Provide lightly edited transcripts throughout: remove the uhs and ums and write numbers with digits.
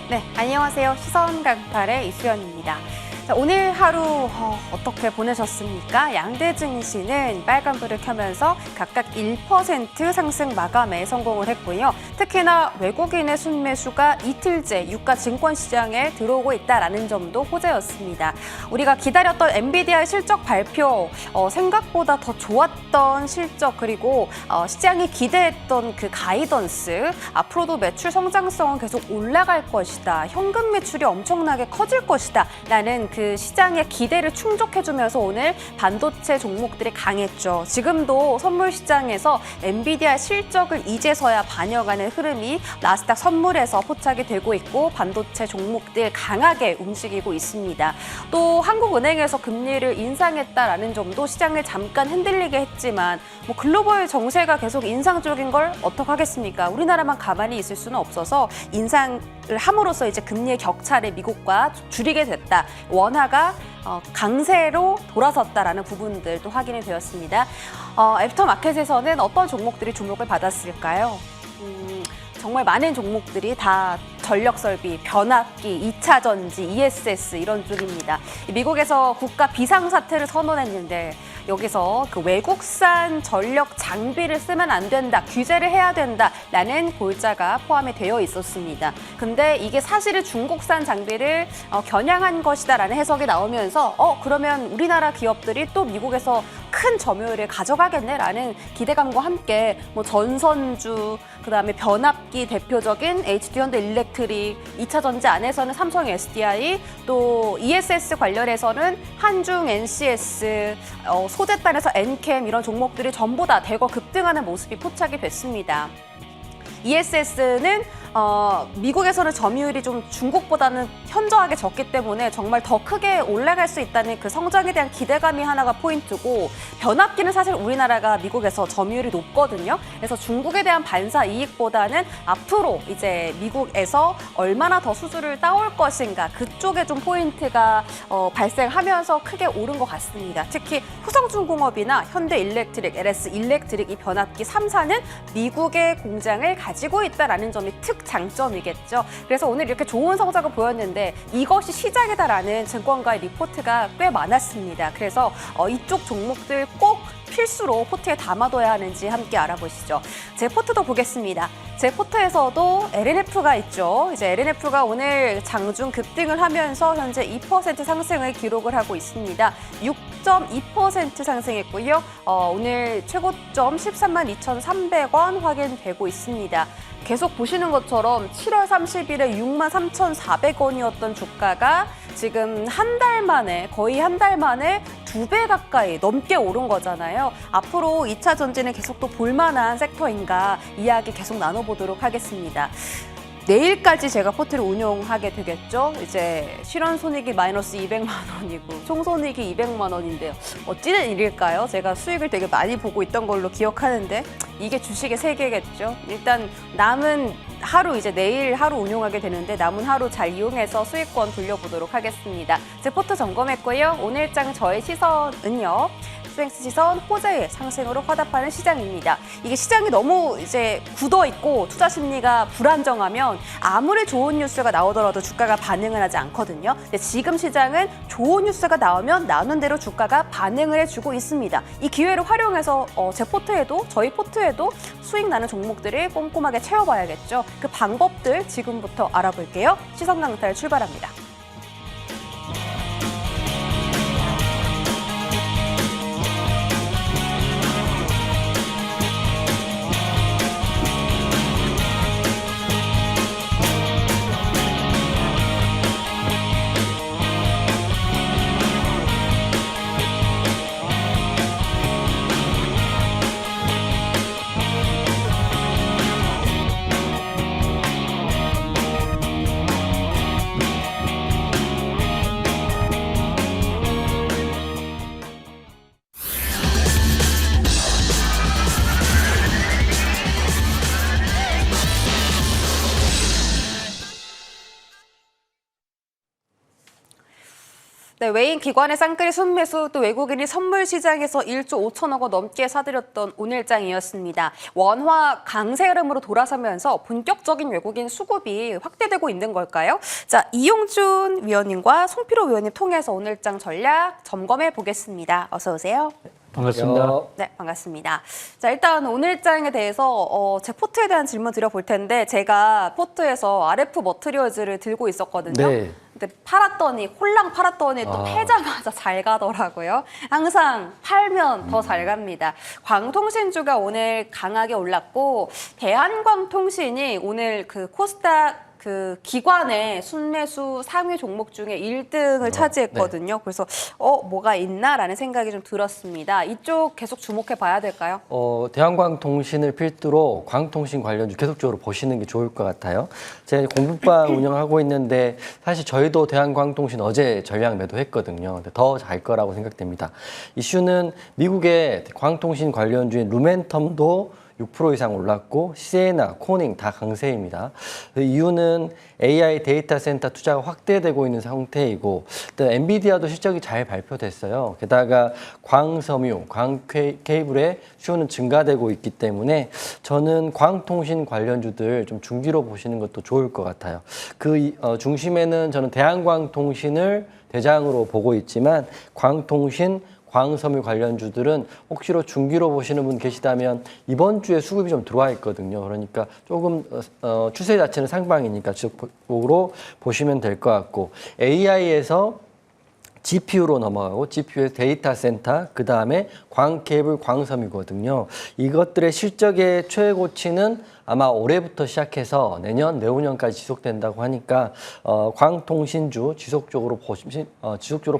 네, 안녕하세요. 시선 강탈의 이수연입니다. 자, 오늘 하루 어떻게 보내셨습니까? 양대 증시는 빨간불을 켜면서 각각 1% 상승 마감에 성공을 했고요. 특히나 외국인의 순매수가 이틀째 유가 증권 시장에 들어오고 있다라는 점도 호재였습니다. 우리가 기다렸던 엔비디아의 실적 발표, 생각보다 더 좋았던 실적, 그리고 시장이 기대했던 그 가이던스, 앞으로도 매출 성장성은 계속 올라갈 것이다, 현금 매출이 엄청나게 커질 것이다 라는 그 시장의 기대를 충족해주면서 오늘 반도체 종목들이 강했죠. 지금도 선물 시장에서 엔비디아 실적을 이제서야 반영하는 흐름이 나스닥 선물에서 포착이 되고 있고 반도체 종목들 강하게 움직이고 있습니다. 또 한국은행에서 금리를 인상했다라는 점도 시장을 잠깐 흔들리게 했지만 뭐 글로벌 정세가 계속 인상적인 걸 어떡하겠습니까? 우리나라만 가만히 있을 수는 없어서 인상을 함으로써 이제 금리의 격차를 미국과 줄이게 됐다. 원화가 강세로 돌아섰다라는 부분들도 확인이 되었습니다. 애프터마켓에서는 어떤 종목들이 주목을 받았을까요? 정말 많은 종목들이 다 전력설비, 변압기, 2차 전지, ESS 이런 쪽입니다. 미국에서 국가 비상사태를 선언했는데 여기서 그 외국산 전력 장비를 쓰면 안 된다, 규제를 해야 된다라는 골자가 포함이 되어 있었습니다. 근데 이게 사실은 중국산 장비를 겨냥한 것이다라는 해석이 나오면서 그러면 우리나라 기업들이 또 미국에서 큰 점유율을 가져가겠네라는 기대감과 함께 뭐 전선주, 그다음에 변압기 대표적인 HD 현대 일렉트릭, 2차 전지 안에서는 삼성 SDI, 또 ESS 관련해서는 한중 NCS, 소재단에서 엔캠 이런 종목들이 전부 다 대거 급등하는 모습이 포착이 됐습니다. ESS는 미국에서는 점유율이 좀 중국보다는 현저하게 적기 때문에 정말 더 크게 올라갈 수 있다는 그 성장에 대한 기대감이 하나가 포인트고, 변압기는 사실 우리나라가 미국에서 점유율이 높거든요. 그래서 중국에 대한 반사 이익보다는 앞으로 이제 미국에서 얼마나 더 수주를 따올 것인가, 그쪽에 좀 포인트가 발생하면서 크게 오른 것 같습니다. 특히 후성중공업이나 현대일렉트릭, LS일렉트릭 이 변압기 3사는 미국의 공장을 가지고 있다라는 점이 장점이겠죠. 그래서 오늘 이렇게 좋은 성적을 보였는데 이것이 시작이다라는 증권가의 리포트가 꽤 많았습니다. 그래서 이쪽 종목들 꼭 필수로 포트에 담아둬야 하는지 함께 알아보시죠. 제 포트도 보겠습니다. 제 포트에서도 LNF가 있죠. 이제 LNF가 오늘 장중 급등을 하면서 현재 2% 상승을 기록을 하고 있습니다. 6.2% 상승했고요. 오늘 최고점 13만 2,300원 확인되고 있습니다. 계속 보시는 것처럼 7월 30일에 6만 3,400원이었던 주가가 지금 한 달 만에, 거의 한 달 만에 2배 가까이 넘게 오른 거잖아요. 앞으로 2차 전지는 계속 또 볼만한 섹터인가 이야기 계속 나눠보도록 하겠습니다. 내일까지 제가 포트를 운용하게 되겠죠. 이제 실현손익이 마이너스 200만 원이고 총손익이 200만 원인데요. 어찌된 일일까요? 제가 수익을 되게 많이 보고 있던 걸로 기억하는데 이게 주식의 세계겠죠. 일단 남은 하루, 이제 내일 하루 운용하게 되는데 남은 하루 잘 이용해서 수익권 돌려보도록 하겠습니다. 제 포트 점검했고요. 오늘장 저의 시선은요, 스웩스 시선 호재의 상승으로 화답하는 시장입니다. 이게 시장이 너무 이제 굳어 있고 투자 심리가 불안정하면 아무리 좋은 뉴스가 나오더라도 주가가 반응을 하지 않거든요. 근데 지금 시장은 좋은 뉴스가 나오면 나눈 대로 주가가 반응을 해주고 있습니다. 이 기회를 활용해서 제 포트에도, 저희 포트에도 수익 나는 종목들을 꼼꼼하게 채워봐야겠죠. 그 방법들 지금부터 알아볼게요. 시선 강탈 출발합니다. 네, 외인 기관의 쌍끌이 순매수, 또 외국인이 선물 시장에서 1조 5천억 원 넘게 사들였던 오늘장이었습니다. 원화 강세 흐름으로 돌아서면서 본격적인 외국인 수급이 확대되고 있는 걸까요? 자, 이용준 위원님과 송필호 위원님 통해서 오늘장 전략 점검해 보겠습니다. 어서 오세요. 반갑습니다. 네, 반갑습니다. 자, 일단 오늘장에 대해서 제 포트에 대한 질문 드려볼 텐데 제가 포트에서 RF 머트리얼즈를 들고 있었거든요. 네. 근데 팔았더니 홀랑 팔았더니 또 패자마자 잘 가더라고요. 항상 팔면 더 잘 갑니다. 광통신주가 오늘 강하게 올랐고 대한광통신이 오늘 그 코스닥 그 기관의 순매수 상위 종목 중에 1등을 차지했거든요. 네. 그래서 뭐가 있나라는 생각이 좀 들었습니다. 이쪽 계속 주목해 봐야 될까요? 대한광통신을 필두로 광통신 관련주 계속적으로 보시는 게 좋을 것 같아요. 제가 공부방 운영하고 있는데 사실 저희도 대한광통신 어제 전량 매도했거든요. 근데 더 잘 거라고 생각됩니다. 이슈는 미국의 광통신 관련주인 루멘텀도 6% 이상 올랐고 시에나, 코닝 다 강세입니다. 그 이유는 AI 데이터 센터 투자가 확대되고 있는 상태이고 또 엔비디아도 실적이 잘 발표됐어요. 게다가 광섬유, 광케이블의 수요는 증가되고 있기 때문에 저는 광통신 관련주들 좀 중기로 보시는 것도 좋을 것 같아요. 그 중심에는 저는 대한광통신을 대장으로 보고 있지만 광통신, 광섬유 관련주들은 혹시로 중기로 보시는 분 계시다면 이번 주에 수급이 좀 들어와 있거든요. 그러니까 조금 추세 자체는 상방이니까 지속적으로 보시면 될 것 같고 AI에서 GPU로 넘어가고 GPU에서 데이터 센터, 그 다음에 광케이블, 광섬이거든요. 이것들의 실적의 최고치는 아마 올해부터 시작해서 내년, 내후년까지 지속된다고 하니까 광통신주 지속적으로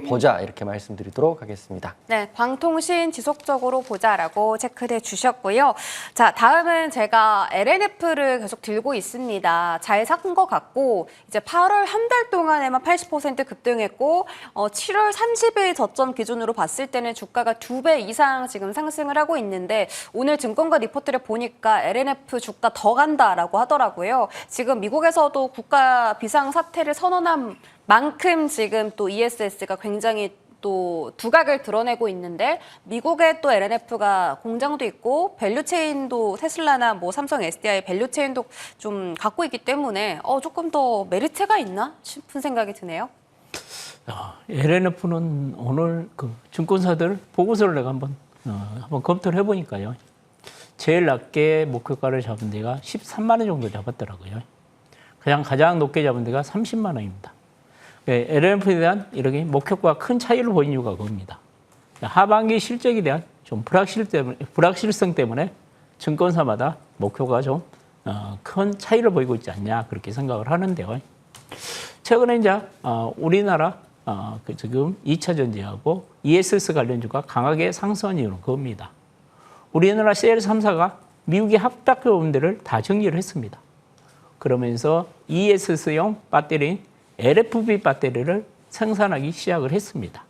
보자 이렇게 말씀드리도록 하겠습니다. 네, 광통신 지속적으로 보자라고 체크해 주셨고요. 자, 다음은 제가 LNF를 계속 들고 있습니다. 잘 산 것 같고 이제 8월 한 달 동안에만 80% 급등했고 7월 30일 저점 기준으로 봤을 때는 주가가 2배 이상 지금 상승을 하고 있는데 오늘 증권가 리포트를 보니까 LNF 주가 더 간다라고 하더라고요. 지금 미국에서도 국가 비상 사태를 선언한 만큼 지금 또 ESS가 굉장히 또 두각을 드러내고 있는데 미국에 또 LNF가 공장도 있고 밸류체인도 테슬라나 뭐 삼성 SDI 밸류체인도 좀 갖고 있기 때문에 조금 더 메리트가 있나 싶은 생각이 드네요. LNF는 오늘 그 증권사들 보고서를 내가 한번 검토를 해보니까요. 제일 낮게 목표가를 잡은 데가 13만 원 정도 잡았더라고요. 그냥 가장 높게 잡은 데가 30만 원입니다. LNF에 대한 이렇게 목표가가 큰 차이를 보인 이유가 그겁니다. 하반기 실적에 대한 좀 불확실성 때문에 증권사마다 목표가 좀 큰 차이를 보이고 있지 않냐 그렇게 생각을 하는데요. 최근에 이제 우리나라 지금 2차 전지하고 ESS 관련주가 강하게 상승한 이유는 그겁니다. 우리나라 셀 3사가 미국의 합작업체들을 다 정리를 했습니다. 그러면서 ESS용 배터리인 LFP 배터리를 생산하기 시작을 했습니다.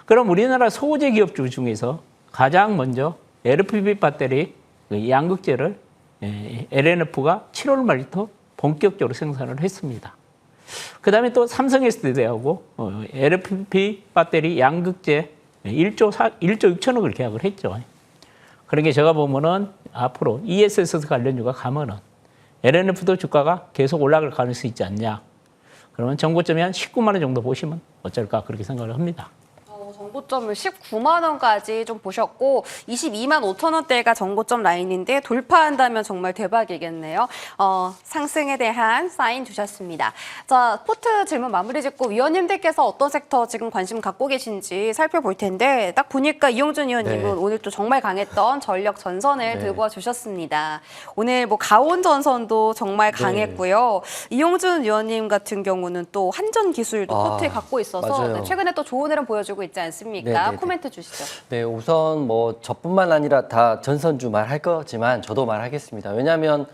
그럼 우리나라 소재 기업주 중에서 가장 먼저 LFP 배터리 양극재를 LNF가 7월 말부터 본격적으로 생산을 했습니다. 그 다음에 또 삼성 SDI하고 LFP 배터리 양극재 1조 6천억을 계약을 했죠. 그러니까 제가 보면은 앞으로 ESS 관련주가 가면은 LNF도 주가가 계속 올라갈 가능성이 있지 않냐. 그러면 정고점이 한 19만 원 정도 보시면 어쩔까 그렇게 생각을 합니다. 정고점을 19만 원까지 좀 보셨고 22만 5천 원대가 정고점 라인인데 돌파한다면 정말 대박이겠네요. 상승에 대한 사인 주셨습니다. 자, 포트 질문 마무리 짓고 위원님들께서 어떤 섹터 지금 관심 갖고 계신지 살펴볼 텐데 딱 보니까 이용준 위원님은 오늘 또 정말 강했던 전력 전선을 들고 와 주셨습니다. 오늘 뭐 가온 전선도 정말 강했고요. 이용준 위원님 같은 경우는 또 한전 기술도 포트에 갖고 있어서 최근에 또 좋은 흐름 보여주고 있지 않습니까? 코멘트 주시죠. 네, 우선 뭐 저뿐만 아니라 다 전선주 말할 거지만 저도 말하겠습니다. 왜냐하면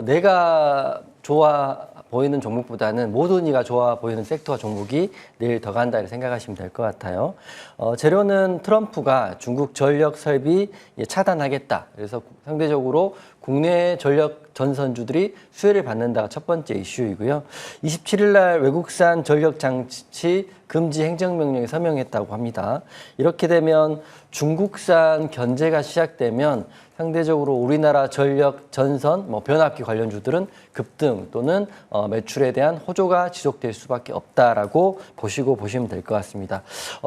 내가 좋아 보이는 종목보다는 모든 이가 좋아 보이는 섹터와 종목이 내일 더 간다 이렇게 생각하시면 될 것 같아요. 재료는 트럼프가 중국 전력 설비 차단하겠다. 그래서 상대적으로 국내 전력 전선주들이 수혜를 받는다가 첫 번째 이슈이고요. 27일 날 외국산 전력 장치 금지 행정명령이 서명했다고 합니다. 이렇게 되면 중국산 견제가 시작되면 상대적으로 우리나라 전력 전선, 변압기 관련주들은 급등 또는 매출에 대한 호조가 지속될 수밖에 없다라고 보시면 될 것 같습니다.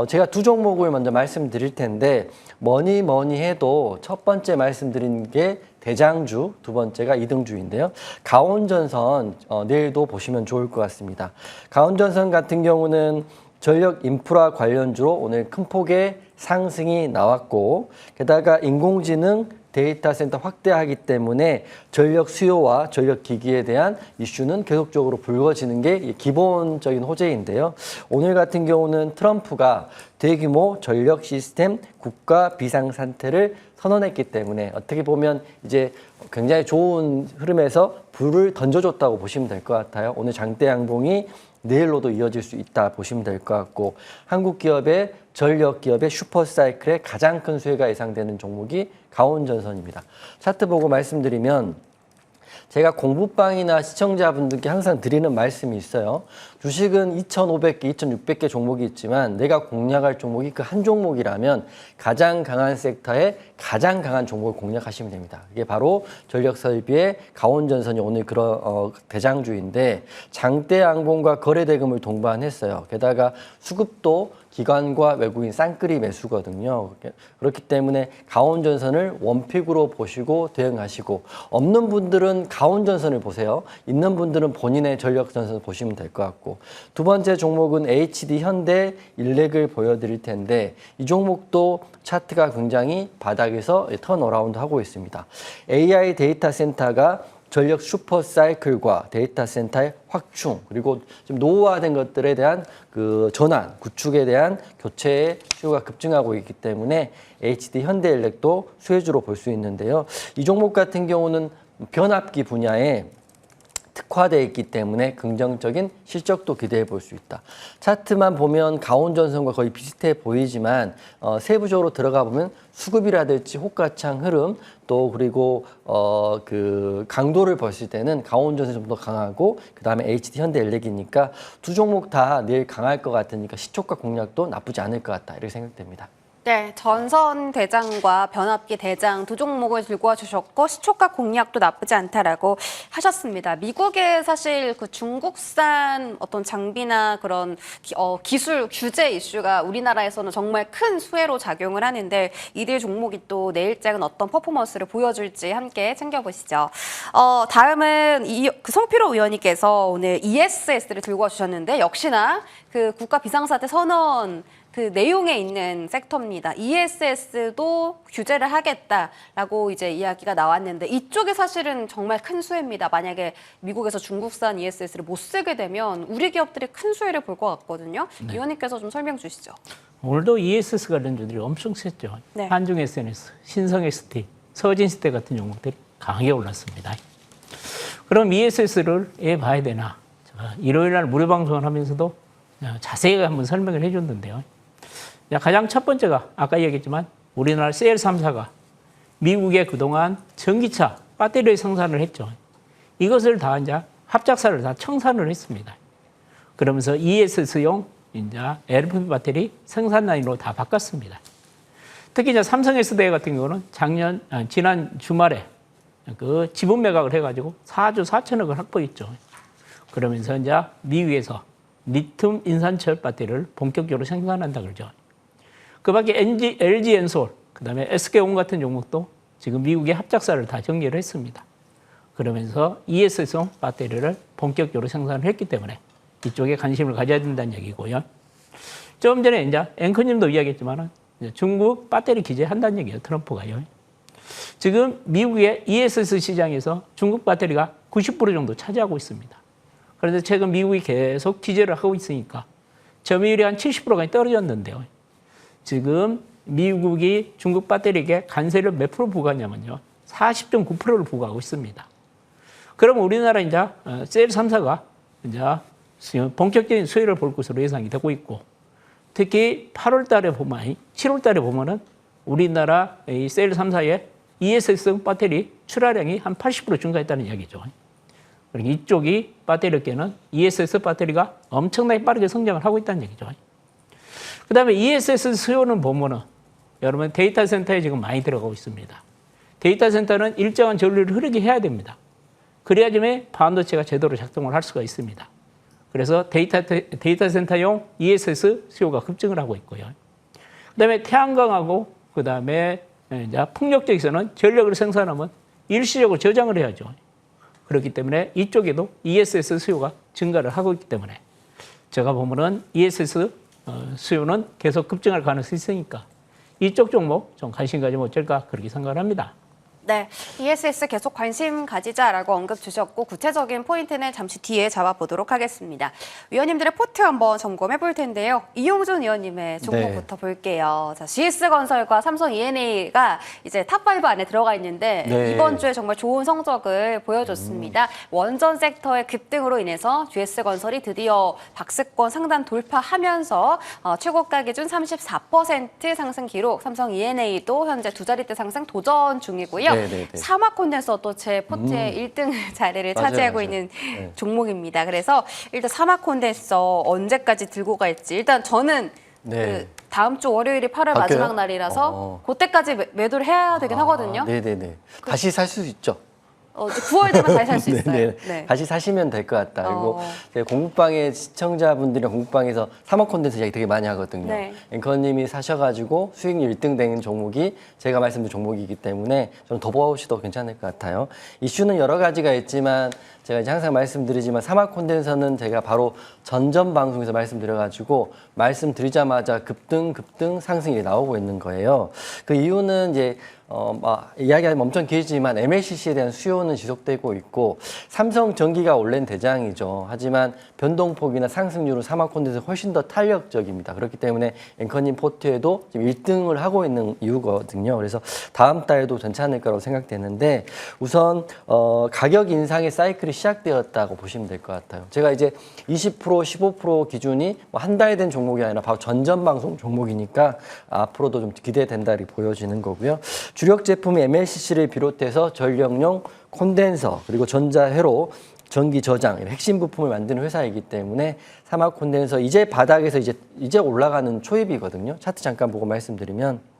제가 두 종목을 먼저 말씀드릴 텐데 뭐니 해도 첫 번째 말씀드린 게 대장주, 두 번째가 이등주인데요. 가온전선 내일도 보시면 좋을 것 같습니다. 가온전선 같은 경우는 전력 인프라 관련주로 오늘 큰 폭의 상승이 나왔고 게다가 인공지능 데이터 센터 확대하기 때문에 전력 수요와 전력 기기에 대한 이슈는 계속적으로 불거지는 게 기본적인 호재인데요. 오늘 같은 경우는 트럼프가 대규모 전력 시스템 국가 비상 상태를 선언했기 때문에 어떻게 보면 이제 굉장히 좋은 흐름에서 불을 던져줬다고 보시면 될 것 같아요. 오늘 장대 양봉이 내일로도 이어질 수 있다 보시면 될 것 같고 한국 기업의 전력 기업의 슈퍼사이클에 가장 큰 수혜가 예상되는 종목이 가온전선입니다. 차트 보고 말씀드리면 제가 공부방이나 시청자분들께 항상 드리는 말씀이 있어요. 주식은 2,500개, 2,600개 종목이 있지만 내가 공략할 종목이 그 한 종목이라면 가장 강한 섹터에 가장 강한 종목을 공략하시면 됩니다. 이게 바로 전력설비의 가온전선이 오늘 그런 대장주인데 장대양봉과 거래대금을 동반했어요. 게다가 수급도 기관과 외국인 쌍끌이 매수거든요. 그렇기 때문에 가온전선을 원픽으로 보시고 대응하시고 없는 분들은 가온전선을 보세요. 있는 분들은 본인의 전력전선을 보시면 될 것 같고 두 번째 종목은 HD 현대 일렉을 보여드릴 텐데 이 종목도 차트가 굉장히 바닥에서 턴어라운드 하고 있습니다. AI 데이터 센터가 전력 슈퍼 사이클과 데이터 센터의 확충 그리고 좀 노후화된 것들에 대한 그 전환, 구축에 대한 교체의 수요가 급증하고 있기 때문에 HD 현대일렉도 수혜주로 볼 수 있는데요. 이 종목 같은 경우는 변압기 분야에 특화되어 있기 때문에 긍정적인 실적도 기대해 볼 수 있다. 차트만 보면 가온전선과 거의 비슷해 보이지만 세부적으로 들어가 보면 수급이라든지 호가창 흐름 또 그리고 그 강도를 봤을 때는 가온전선이 좀 더 강하고 그 다음에 HD 현대일렉이니까 두 종목 다 내일 강할 것 같으니까 시초가 공략도 나쁘지 않을 것 같다 이렇게 생각됩니다. 네, 전선 대장과 변압기 대장 두 종목을 들고 와주셨고 시초가 공략도 나쁘지 않다라고 하셨습니다. 미국의 사실 그 중국산 어떤 장비나 그런 기술 규제 이슈가 우리나라에서는 정말 큰 수혜로 작용을 하는데 이들 종목이 또 내일장은 어떤 퍼포먼스를 보여줄지 함께 챙겨보시죠. 다음은 그 송필호 의원님께서 오늘 ESS를 들고 와주셨는데 역시나 그 국가 비상사태 선언 그 내용에 있는 섹터입니다. ESS도 규제를 하겠다라고 이제 이야기가 나왔는데 이쪽이 사실은 정말 큰 수혜입니다. 만약에 미국에서 중국산 ESS를 못 쓰게 되면 우리 기업들이 큰 수혜를 볼 것 같거든요. 네. 위원님께서 좀 설명 주시죠. 오늘도 ESS 관련주들이 엄청 셌죠. 네. 한중 SNS, 신성 ST, 서진 시대 같은 종목들이 강하게 올랐습니다. 그럼 ESS를 왜 봐야 되나? 일요일 날 무료 방송을 하면서도 자세히 한번 설명을 해줬는데요. 가장 첫 번째가 아까 얘기했지만 우리나라 셀 3사가 미국에 그동안 전기차 배터리 생산을 했죠. 이것을 다 이제 합작사를 다 청산을 했습니다. 그러면서 ESS용 이제 LFP 배터리 생산 라인으로 다 바꿨습니다. 특히 이제 삼성 SDI 같은 경우는 지난 주말에 그 지분 매각을 해가지고 4조 4천억을 확보했죠. 그러면서 이제 미국에서 리튬 인산철 배터리를 본격적으로 생산한다 그러죠. 그 밖에 LG 엔솔, 그 다음에 SK온 같은 종목도 지금 미국의 합작사를 다 정리를 했습니다. 그러면서 ESS용 배터리를 본격적으로 생산을 했기 때문에 이쪽에 관심을 가져야 된다는 얘기고요. 좀 전에 이제 앵커님도 이야기했지만 중국 배터리 규제한다는 얘기예요, 트럼프가요. 지금 미국의 ESS 시장에서 중국 배터리가 90% 정도 차지하고 있습니다. 그런데 최근 미국이 계속 규제를 하고 있으니까 점유율이 한 70%까지 떨어졌는데요. 지금 미국이 중국 배터리에게 관세를 몇 프로 부과하냐면요. 40.9%를 부과하고 있습니다. 그럼 우리나라 이제 셀 3사가 이제 본격적인 수혜를 볼 것으로 예상이 되고 있고 특히 8월 달에 보면, 7월 달에 보면은 우리나라 이 셀 3사의 ESS 배터리 출하량이 한 80% 증가했다는 이야기죠. 그러니까 이쪽이 배터리 업계는 ESS 배터리가 엄청나게 빠르게 성장을 하고 있다는 얘기죠. 그 다음에 ESS 수요는 보면은 여러분 데이터 센터에 지금 많이 들어가고 있습니다. 데이터 센터는 일정한 전류를 흐르게 해야 됩니다. 그래야지만 반도체가 제대로 작동을 할 수가 있습니다. 그래서 데이터 센터용 ESS 수요가 급증을 하고 있고요. 그 다음에 태양광하고 그 다음에 이제 풍력 쪽에서는 전력을 생산하면 일시적으로 저장을 해야죠. 그렇기 때문에 이쪽에도 ESS 수요가 증가를 하고 있기 때문에 제가 보면은 ESS 수요는 계속 급증할 가능성이 있으니까 이쪽 종목 좀 관심 가지면 어쩔까 그렇게 생각을 합니다. 네, ESS 계속 관심 가지자라고 언급 주셨고 구체적인 포인트는 잠시 뒤에 잡아보도록 하겠습니다. 위원님들의 포트 한번 점검해 볼 텐데요. 이용준 위원님의 종목부터 볼게요. 자, GS건설과 삼성 E&A가 이제 탑5 안에 들어가 있는데 이번 주에 정말 좋은 성적을 보여줬습니다. 원전 섹터의 급등으로 인해서 GS건설이 드디어 박스권 상단 돌파하면서 최고가 기준 34% 상승 기록, 삼성 E&A도 현재 두 자릿대 상승 도전 중이고요. 사막 콘덴서도 제 포트의 1등 자리를 차지하고 있는 종목입니다. 그래서 일단 사막 콘덴서 언제까지 들고 갈지 일단 저는 그 다음 주 월요일이 8월 마지막 날이라서 그때까지 매도를 해야 되긴 하거든요. 네네네. 다시 살 수 있죠. 9월 되면 다시 살 수 있어요. 네. 다시 사시면 될 것 같다. 그리고 공부방의 시청자분들이랑 공부방에서 사막 콘텐츠 이야기 되게 많이 하거든요. 네. 앵커님이 사셔가지고 수익률 1등 되는 종목이 제가 말씀드린 종목이기 때문에 저는 더 보셔도 괜찮을 것 같아요. 이슈는 여러 가지가 있지만 제가 이제 항상 말씀드리지만 사막 콘덴서는 제가 바로 전전 방송에서 말씀드려가지고 말씀드리자마자 급등 상승이 나오고 있는 거예요. 그 이유는 이제 이야기하면 엄청 길지만 MLCC에 대한 수요는 지속되고 있고 삼성전기가 원래는 대장이죠. 하지만 변동폭이나 상승률은 사막 콘덴서 훨씬 더 탄력적입니다. 그렇기 때문에 앵커님 포트에도 지금 1등을 하고 있는 이유거든요. 그래서 다음 달에도 괜찮을 거라고 생각되는데 우선 가격 인상의 사이클이 시작되었다고 보시면 될 것 같아요. 제가 이제 20% 15% 기준이 한 달 된 종목이 아니라 바로 전전 방송 종목이니까 앞으로도 좀 기대된다 이렇게 보여지는 거고요. 주력 제품이 MLCC를 비롯해서 전력용 콘덴서 그리고 전자회로 전기 저장 핵심 부품을 만드는 회사이기 때문에 사막 콘덴서 이제 바닥에서 이제 올라가는 초입이거든요. 차트 잠깐 보고 말씀드리면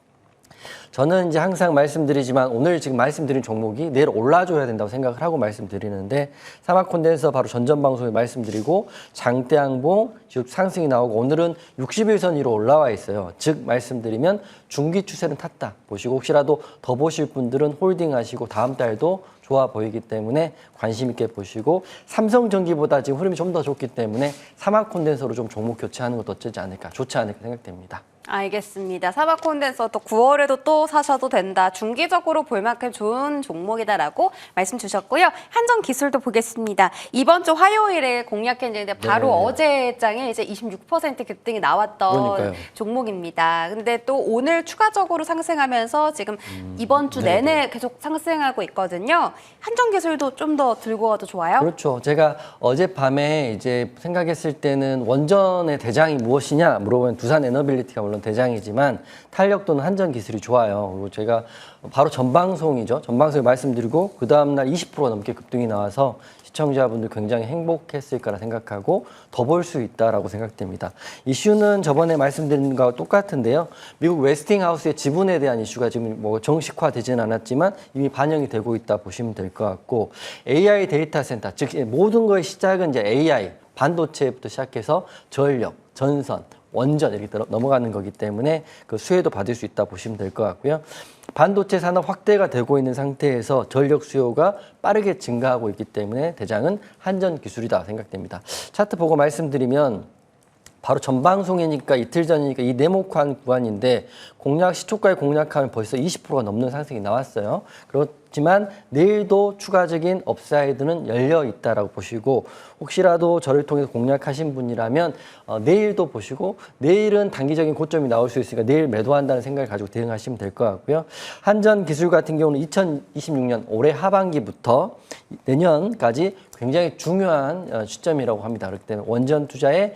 저는 이제 항상 말씀드리지만 오늘 지금 말씀드린 종목이 내일 올라줘야 된다고 생각을 하고 말씀드리는데 사막 콘덴서 바로 전전 방송에 말씀드리고 장대양봉 즉 상승이 나오고 오늘은 60일선 위로 올라와 있어요. 즉 말씀드리면 중기 추세는 탔다 보시고 혹시라도 더 보실 분들은 홀딩하시고 다음 달도 좋아 보이기 때문에 관심 있게 보시고 삼성전기보다 지금 흐름이 좀 더 좋기 때문에 사막 콘덴서로 좀 종목 교체하는 것도 어쩌지 않을까 좋지 않을까 생각됩니다. 알겠습니다. 사막 콘덴서 또 9월에도 또 사셔도 된다. 중기적으로 볼 만큼 좋은 종목이다라고 말씀 주셨고요. 한전 기술도 보겠습니다. 이번 주 화요일에 공략했는데 바로 어제장에 이제 26% 급등이 나왔던 그러니까요. 종목입니다. 근데 또 오늘 추가적으로 상승하면서 지금 이번 주 내내 계속 상승하고 있거든요. 한전 기술도 좀 더 들고 가도 좋아요? 그렇죠. 제가 어젯밤에 이제 생각했을 때는 원전의 대장이 무엇이냐 물어보면 두산 에너빌리티가 물론 대장이지만 탄력도는 한전 기술이 좋아요. 그리고 제가 바로 전방송이죠. 전방송에 말씀드리고 그 다음날 20% 넘게 급등이 나와서 시청자분들 굉장히 행복했을 거라 생각하고 더 볼 수 있다라고 생각됩니다. 이슈는 저번에 말씀드린 것과 똑같은데요. 미국 웨스팅하우스의 지분에 대한 이슈가 지금 뭐 정식화되지는 않았지만 이미 반영이 되고 있다 보시면 될 것 같고 AI 데이터 센터, 즉 모든 거의 시작은 이제 AI, 반도체부터 시작해서 전력, 전선, 원전 이렇게 넘어가는 거기 때문에 그 수혜도 받을 수 있다 보시면 될 것 같고요. 반도체 산업 확대가 되고 있는 상태에서 전력 수요가 빠르게 증가하고 있기 때문에 대장은 한전 기술이다 생각됩니다. 차트 보고 말씀드리면 바로 전방송이니까 이틀 전이니까 이 네모칸 구간인데 시초가에 공략하면 벌써 20%가 넘는 상승이 나왔어요. 그렇지만 내일도 추가적인 업사이드는 열려 있다라고 보시고 혹시라도 저를 통해서 공략하신 분이라면 내일도 보시고 내일은 단기적인 고점이 나올 수 있으니까 내일 매도한다는 생각을 가지고 대응하시면 될 것 같고요. 한전 기술 같은 경우는 2026년 올해 하반기부터 내년까지 굉장히 중요한 시점이라고 합니다. 그렇기 때문에 원전 투자의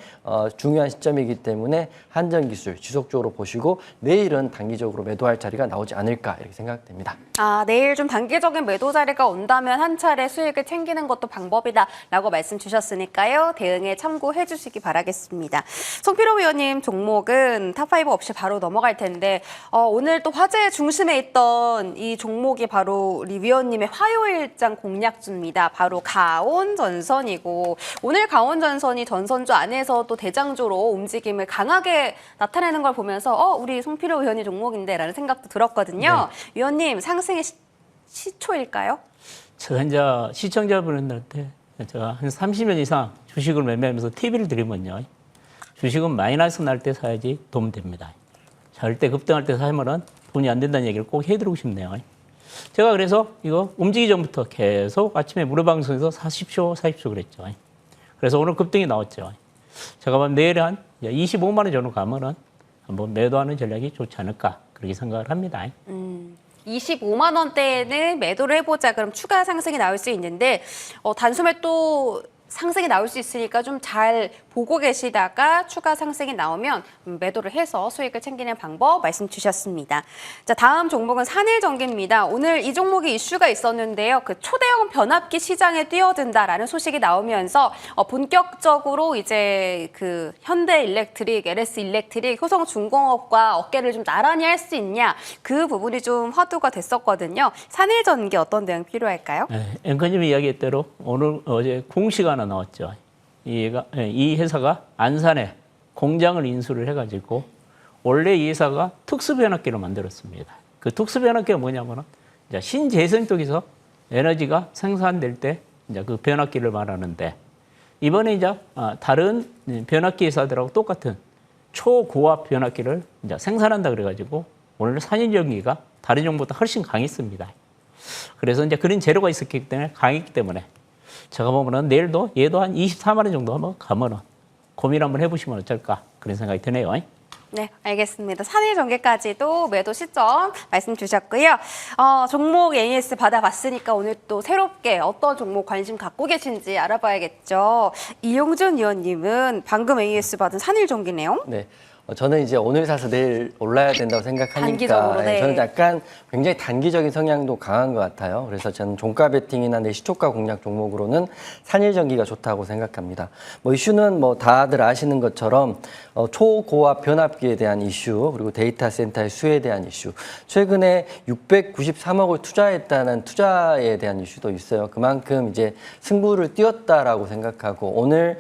중요한 시점이기 때문에 한전 기술 지속적으로 보시고 내일은 단기적으로 매도할 자리가 나오지 않을까 이렇게 생각됩니다. 내일 좀 단기적인 매도 자리가 온다면 한 차례 수익을 챙기는 것도 방법이다라고 말씀 주셨으니까요. 대응에 참고해 주시기 바라겠습니다. 송필호 위원님 종목은 탑5 없이 바로 넘어갈 텐데 오늘 또 화제의 중심에 있던 이 종목이 바로 우리 위원님의 화요일장 공략주입니다. 바로 가온전선이고 오늘 가온전선이 전선주 안에서도 대장주로 움직임을 강하게 나타내는 걸 보면서 우리 송필호 위원님 종목인데 라는 생각도 들었거든요. 네. 위원님 상승의 시초일까요? 제가 이제 시청자분들한테 제가 한 30년 이상 주식을 매매하면서 팁을 드리면요. 주식은 마이너스 날 때 사야지 도움됩니다. 절대 급등할 때 사면은 돈이 안 된다는 얘기를 꼭 해드리고 싶네요. 제가 그래서 이거 움직이기 전부터 계속 아침에 무료방송에서 사십시오 그랬죠. 그래서 오늘 급등이 나왔죠. 제가 보면 내일 한 25만 원 정도 가면은 한번 매도하는 전략이 좋지 않을까 그렇게 생각을 합니다. 25만 원대에는 매도를 해보자. 그럼 추가 상승이 나올 수 있는데 단숨에 또 상승이 나올 수 있으니까 좀 잘 보고 계시다가 추가 상승이 나오면 매도를 해서 수익을 챙기는 방법 말씀 주셨습니다. 자, 다음 종목은 산일전기입니다. 오늘 이 종목이 이슈가 있었는데요. 그 초대형 변압기 시장에 뛰어든다라는 소식이 나오면서 본격적으로 이제 그 현대일렉트릭, LS일렉트릭, 효성중공업과 어깨를 좀 나란히 할 수 있냐 그 부분이 좀 화두가 됐었거든요. 산일전기 어떤 대응 필요할까요? 네, 앵커님이 이야기한 대로 오늘 어제 공시가 하나 나왔죠. 이 회사가 안산에 공장을 인수를 해가지고 원래 이 회사가 특수변압기를 만들었습니다. 그 특수변압기가 뭐냐면은 이제 신재생 쪽에서 에너지가 생산될 때 이제 그 변압기를 말하는데 이번에 이제 다른 변압기 회사들하고 똑같은 초고압 변압기를 이제 생산한다 그래가지고 오늘 산일전기가 다른 종목보다 훨씬 강했습니다. 그래서 이제 그런 재료가 있었기 때문에 강했기 때문에. 제가 보면은 내일도 얘도 한 24만 원 정도 한번 가면은 고민 한번 해보시면 어쩔까 그런 생각이 드네요. 네, 알겠습니다. 산일전기까지도 매도 시점 말씀 주셨고요. 종목 AS 받아봤으니까 오늘 또 새롭게 어떤 종목 관심 갖고 계신지 알아봐야겠죠. 이용준 의원님은 방금 AS 받은 산일전기네요. 네. 저는 이제 오늘 사서 내일 올라야 된다고 생각하니까 단기적으로, 네. 저는 약간 굉장히 단기적인 성향도 강한 것 같아요. 그래서 저는 종가 베팅이나 내 시초가 공략 종목으로는 산일전기가 좋다고 생각합니다. 이슈는 다들 아시는 것처럼 초고압 변압기에 대한 이슈 그리고 데이터 센터의 수에 대한 이슈 최근에 693억을 투자했다는 투자에 대한 이슈도 있어요. 그만큼 이제 승부를 띄웠다라고 생각하고 오늘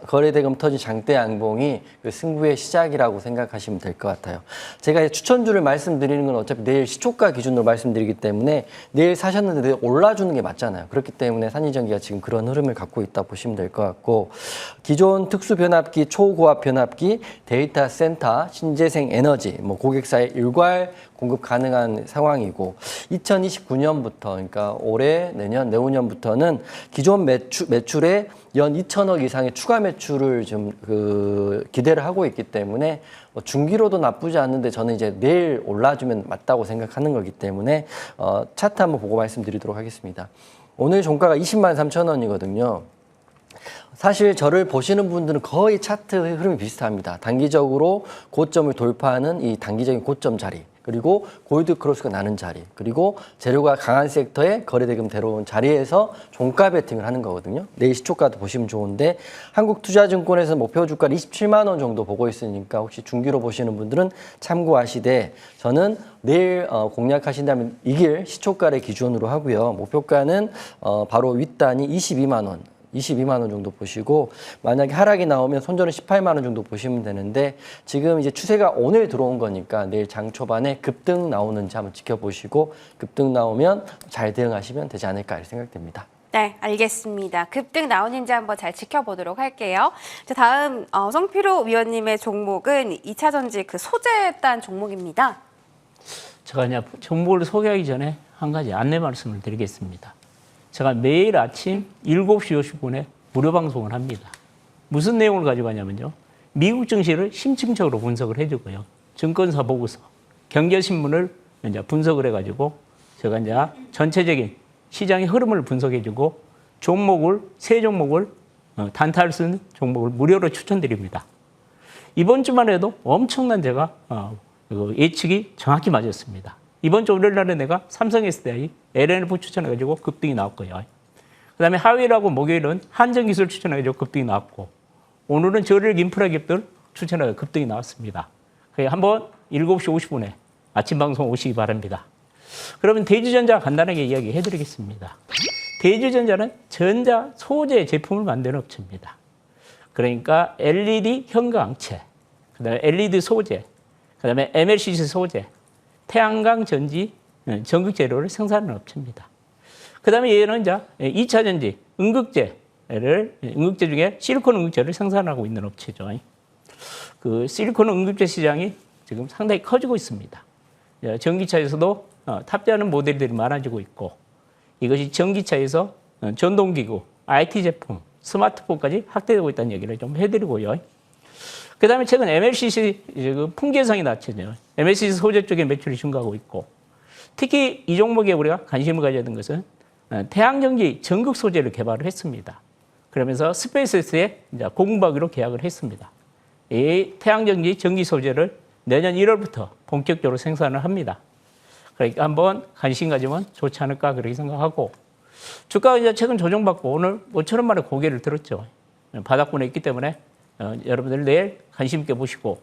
거래대금 터진 장대 양봉이 그 승부의 시작이라고 생각하시면 될 것 같아요. 제가 추천주를 말씀드리는 건 어차피 내일 시초가 기준으로 말씀드리기 때문에 내일 사셨는데 내일 올라주는 게 맞잖아요. 그렇기 때문에 산일전기가 지금 그런 흐름을 갖고 있다 보시면 될 것 같고 기존 특수변압기, 초고압 변압기, 데이터 센터, 신재생 에너지, 고객사의 일괄 공급 가능한 상황이고 2029년부터 그러니까 올해, 내년, 내후년부터는 기존 매출에 연 2천억 이상의 추가 매출을 좀 기대를 하고 있기 때문에 중기로도 나쁘지 않는데 저는 이제 내일 올라주면 맞다고 생각하는 거기 때문에 차트 한번 보고 말씀드리도록 하겠습니다. 오늘 종가가 20만 3천 원이거든요. 사실 저를 보시는 분들은 거의 차트 흐름이 비슷합니다. 단기적으로 고점을 돌파하는 이 단기적인 고점 자리, 그리고 골드 크로스가 나는 자리, 그리고 재료가 강한 섹터에 거래대금 데려온 자리에서 종가 베팅을 하는 거거든요. 내일 시초가도 보시면 좋은데 한국투자증권에서 목표 주가를 27만 원 정도 보고 있으니까 혹시 중기로 보시는 분들은 참고하시되 저는 내일 공략하신다면 이길 시초가를 기준으로 하고요. 목표가는 바로 윗단이 22만 원. 22만 원 정도 보시고 만약에 하락이 나오면 손절은 18만 원 정도 보시면 되는데 지금 이제 추세가 오늘 들어온 거니까 내일 장 초반에 급등 나오는지 한번 지켜보시고 급등 나오면 잘 대응하시면 되지 않을까 이렇게 생각됩니다. 네, 알겠습니다. 급등 나오는지 한번 잘 지켜보도록 할게요. 자, 다음 송필호 위원님의 종목은 2차전지 그 소재에 딴 종목입니다. 제가 그냥 정보를 소개하기 전에 한 가지 안내 말씀을 드리겠습니다. 제가 매일 아침 7시 50분에 무료 방송을 합니다. 무슨 내용을 가지고 하냐면요. 미국 증시를 심층적으로 분석을 해주고요. 증권사 보고서, 경제신문을 이제 분석을 해가지고 제가 이제 전체적인 시장의 흐름을 분석해주고 종목을 세 종목을 단타를 쓴 종목을 무료로 추천드립니다. 이번 주만 해도 엄청난 제가 예측이 정확히 맞았습니다. 이번 주 월요일 날에 내가 삼성 SDI, LNF 추천해가지고 급등이 나왔고요. 그 다음에 화요일하고 목요일은 한전기술 추천해가지고 급등이 나왔고, 오늘은 저를 인프라 기업들 추천해서 급등이 나왔습니다. 한번 7시 50분에 아침 방송 오시기 바랍니다. 그러면 대주전자 간단하게 이야기해 드리겠습니다. 대주전자는 전자 소재 제품을 만드는 업체입니다. 그러니까 LED 현광체, 그다음에 LED 소재, 그다음에 MLCC 소재, 태양광 전지 전극 재료를 생산하는 업체입니다. 그다음에 얘는 이제 2차 전지 응급제 중에 실리콘 응급제를 생산하고 있는 업체죠. 그 실리콘 응급제 시장이 지금 상당히 커지고 있습니다. 전기차에서도 탑재하는 모델들이 많아지고 있고, 이것이 전기차에서 전동기구, IT 제품, 스마트폰까지 확대되고 있다는 얘기를 좀 해드리고요. 그 다음에 최근 MLCC 풍계상이 낮춰져요. MLCC 소재 쪽에 매출이 증가하고 있고, 특히 이 종목에 우리가 관심을 가져야 되는 것은 태양전지 전극 소재를 개발을 했습니다. 그러면서 스페이스X에 공급하기로 계약을 했습니다. 이 태양전지 전기 소재를 내년 1월부터 본격적으로 생산을 합니다. 그러니까 한번 관심 가지면 좋지 않을까 그렇게 생각하고, 주가가 이제 최근 조정받고 오늘 5천 원 만에 고개를 들었죠. 바닥권에 있기 때문에 여러분들 내일 관심 있게 보시고,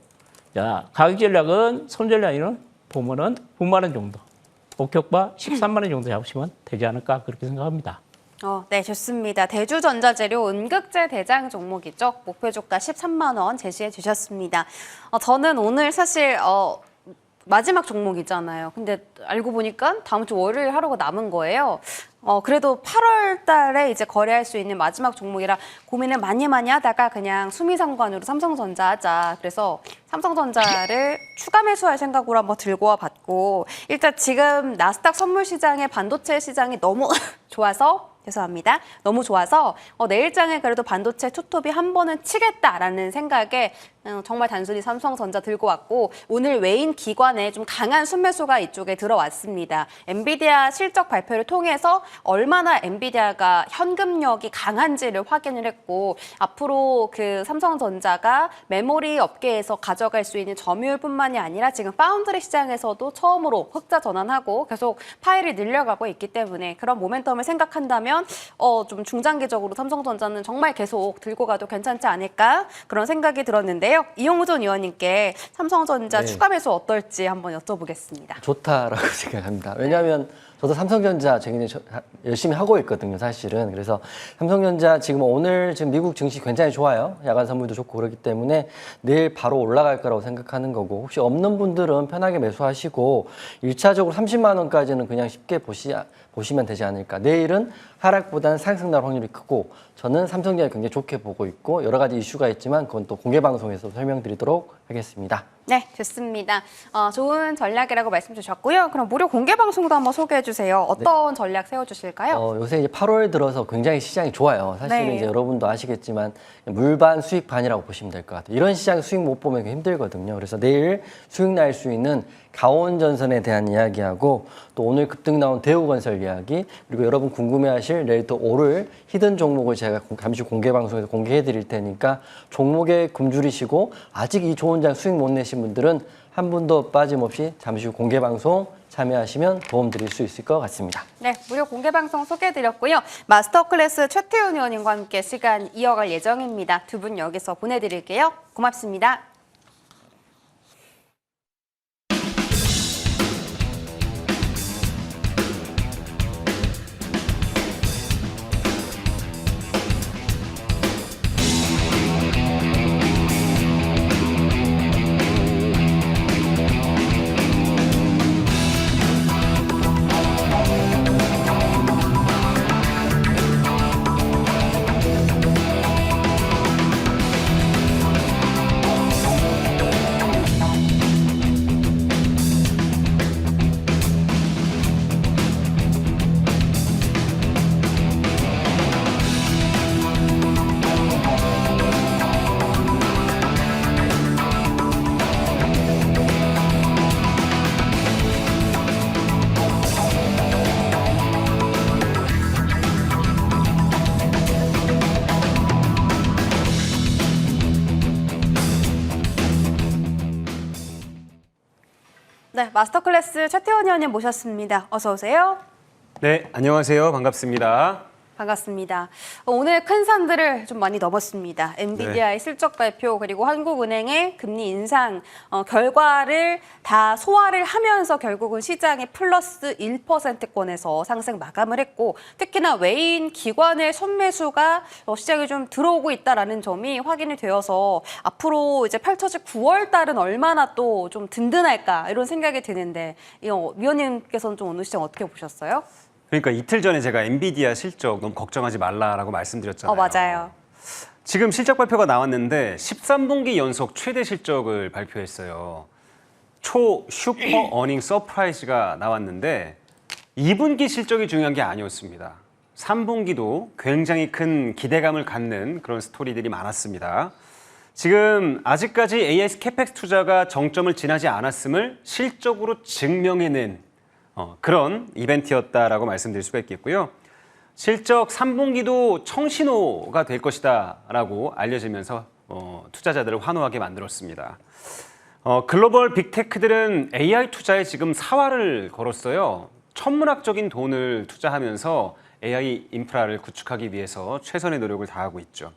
자, 가격 전략은 손전략으로는 보면은 9만 원 정도, 목표가 13만 원 정도 잡으시면 되지 않을까 그렇게 생각합니다. 네, 좋습니다. 대주전자재료 음극재 대장 종목이죠. 목표 주가 13만 원 제시해 주셨습니다. 저는 오늘 사실 마지막 종목이잖아요. 근데 알고 보니까 다음 주 월요일 하루가 남은 거예요. 그래도 8월 달에 이제 거래할 수 있는 마지막 종목이라 고민을 많이 하다가 그냥 수미상관으로 삼성전자 하자. 그래서 삼성전자를 추가 매수할 생각으로 한번 들고 와봤고, 일단 지금 나스닥 선물 시장의 반도체 시장이 너무 좋아서, 죄송합니다. 너무 좋아서 내일장에 그래도 반도체 투톱이 한 번은 치겠다라는 생각에 정말 단순히 삼성전자 들고 왔고, 오늘 외인 기관에 좀 강한 순매수가 이쪽에 들어왔습니다. 엔비디아 실적 발표를 통해서 얼마나 엔비디아가 현금력이 강한지를 확인을 했고, 앞으로 그 삼성전자가 메모리 업계에서 가져갈 수 있는 점유율뿐만이 아니라 지금 파운드리 시장에서도 처음으로 흑자 전환하고 계속 파일을 늘려가고 있기 때문에 그런 모멘텀을 생각한다면 좀 중장기적으로 삼성전자는 정말 계속 들고 가도 괜찮지 않을까 그런 생각이 들었는데요. 이용준 의원님께 삼성전자 추가 매수 어떨지 한번 여쭤보겠습니다. 좋다라고 생각합니다. 왜냐하면 저도 삼성전자 굉장히 열심히 하고 있거든요, 사실은. 그래서 삼성전자 지금 오늘 지금 미국 증시 굉장히 좋아요. 야간 선물도 좋고 그렇기 때문에 내일 바로 올라갈 거라고 생각하는 거고, 혹시 없는 분들은 편하게 매수하시고 1차적으로 30만 원까지는 그냥 쉽게 보시면 되지 않을까. 내일은 하락보다는 상승 날 확률이 크고, 저는 삼성전자 굉장히 좋게 보고 있고, 여러 가지 이슈가 있지만 그건 또 공개 방송에서 설명드리도록 하겠습니다. 네, 좋습니다. 좋은 전략이라고 말씀 주셨고요. 그럼 무료 공개 방송도 한번 소개해 주세요. 어떤 전략 세워주실까요? 요새 이제 8월 들어서 굉장히 시장이 좋아요. 사실은 네. 이제 여러분도 아시겠지만 물반 수익 반이라고 보시면 될 것 같아요. 이런 시장 수익 못 보면 힘들거든요. 그래서 내일 수익 날 수 있는 강원전선에 대한 이야기하고, 또 오늘 급등 나온 대우건설 이야기, 그리고 여러분 궁금해하실 내일 또 오를 히든 종목을 제가 잠시 공개 방송에서 공개해 드릴 테니까 종목에 굶주리시고 아직 이 좋은 장 수익 못 내신 분들은 한 분도 빠짐없이 잠시 후 공개 방송 참여하시면 도움 드릴 수 있을 것 같습니다. 네, 무료 공개 방송 소개해드렸고요. 마스터 클래스 최태훈 의원님과 함께 시간 이어갈 예정입니다. 두 분 여기서 보내드릴게요. 고맙습니다. 네, 마스터 클래스 최태원 의원님 모셨습니다. 어서 오세요. 네, 안녕하세요. 반갑습니다. 반갑습니다. 오늘 큰 산들을 좀 많이 넘었습니다. 엔비디아의 실적 발표 그리고 한국은행의 금리 인상 결과를 다 소화를 하면서 결국은 시장이 플러스 1%권에서 상승 마감을 했고 특히나 외인 기관의 손매수가 시장에 좀 들어오고 있다라는 점이 확인이 되어서 앞으로 이제 펼쳐질 9월 달은 얼마나 또 좀 든든할까 이런 생각이 드는데 위원님께서는 좀 오늘 시장 어떻게 보셨어요? 그러니까 이틀 전에 제가 엔비디아 실적 너무 걱정하지 말라라고 말씀드렸잖아요. 맞아요. 지금 실적 발표가 나왔는데 13분기 연속 최대 실적을 발표했어요. 초 슈퍼 어닝 서프라이즈가 나왔는데 2분기 실적이 중요한 게 아니었습니다. 3분기도 굉장히 큰 기대감을 갖는 그런 스토리들이 많았습니다. 지금 아직까지 AS 캐펙스 투자가 정점을 지나지 않았음을 실적으로 증명해낸 그런 이벤트였다라고 말씀드릴 수가 있겠고요. 실적 3분기도 청신호가 될 것이다라고 알려지면서 투자자들을 환호하게 만들었습니다. 글로벌 빅테크들은 AI 투자에 지금 사활을 걸었어요. 천문학적인 돈을 투자하면서 AI 인프라를 구축하기 위해서 최선의 노력을 다하고 있죠.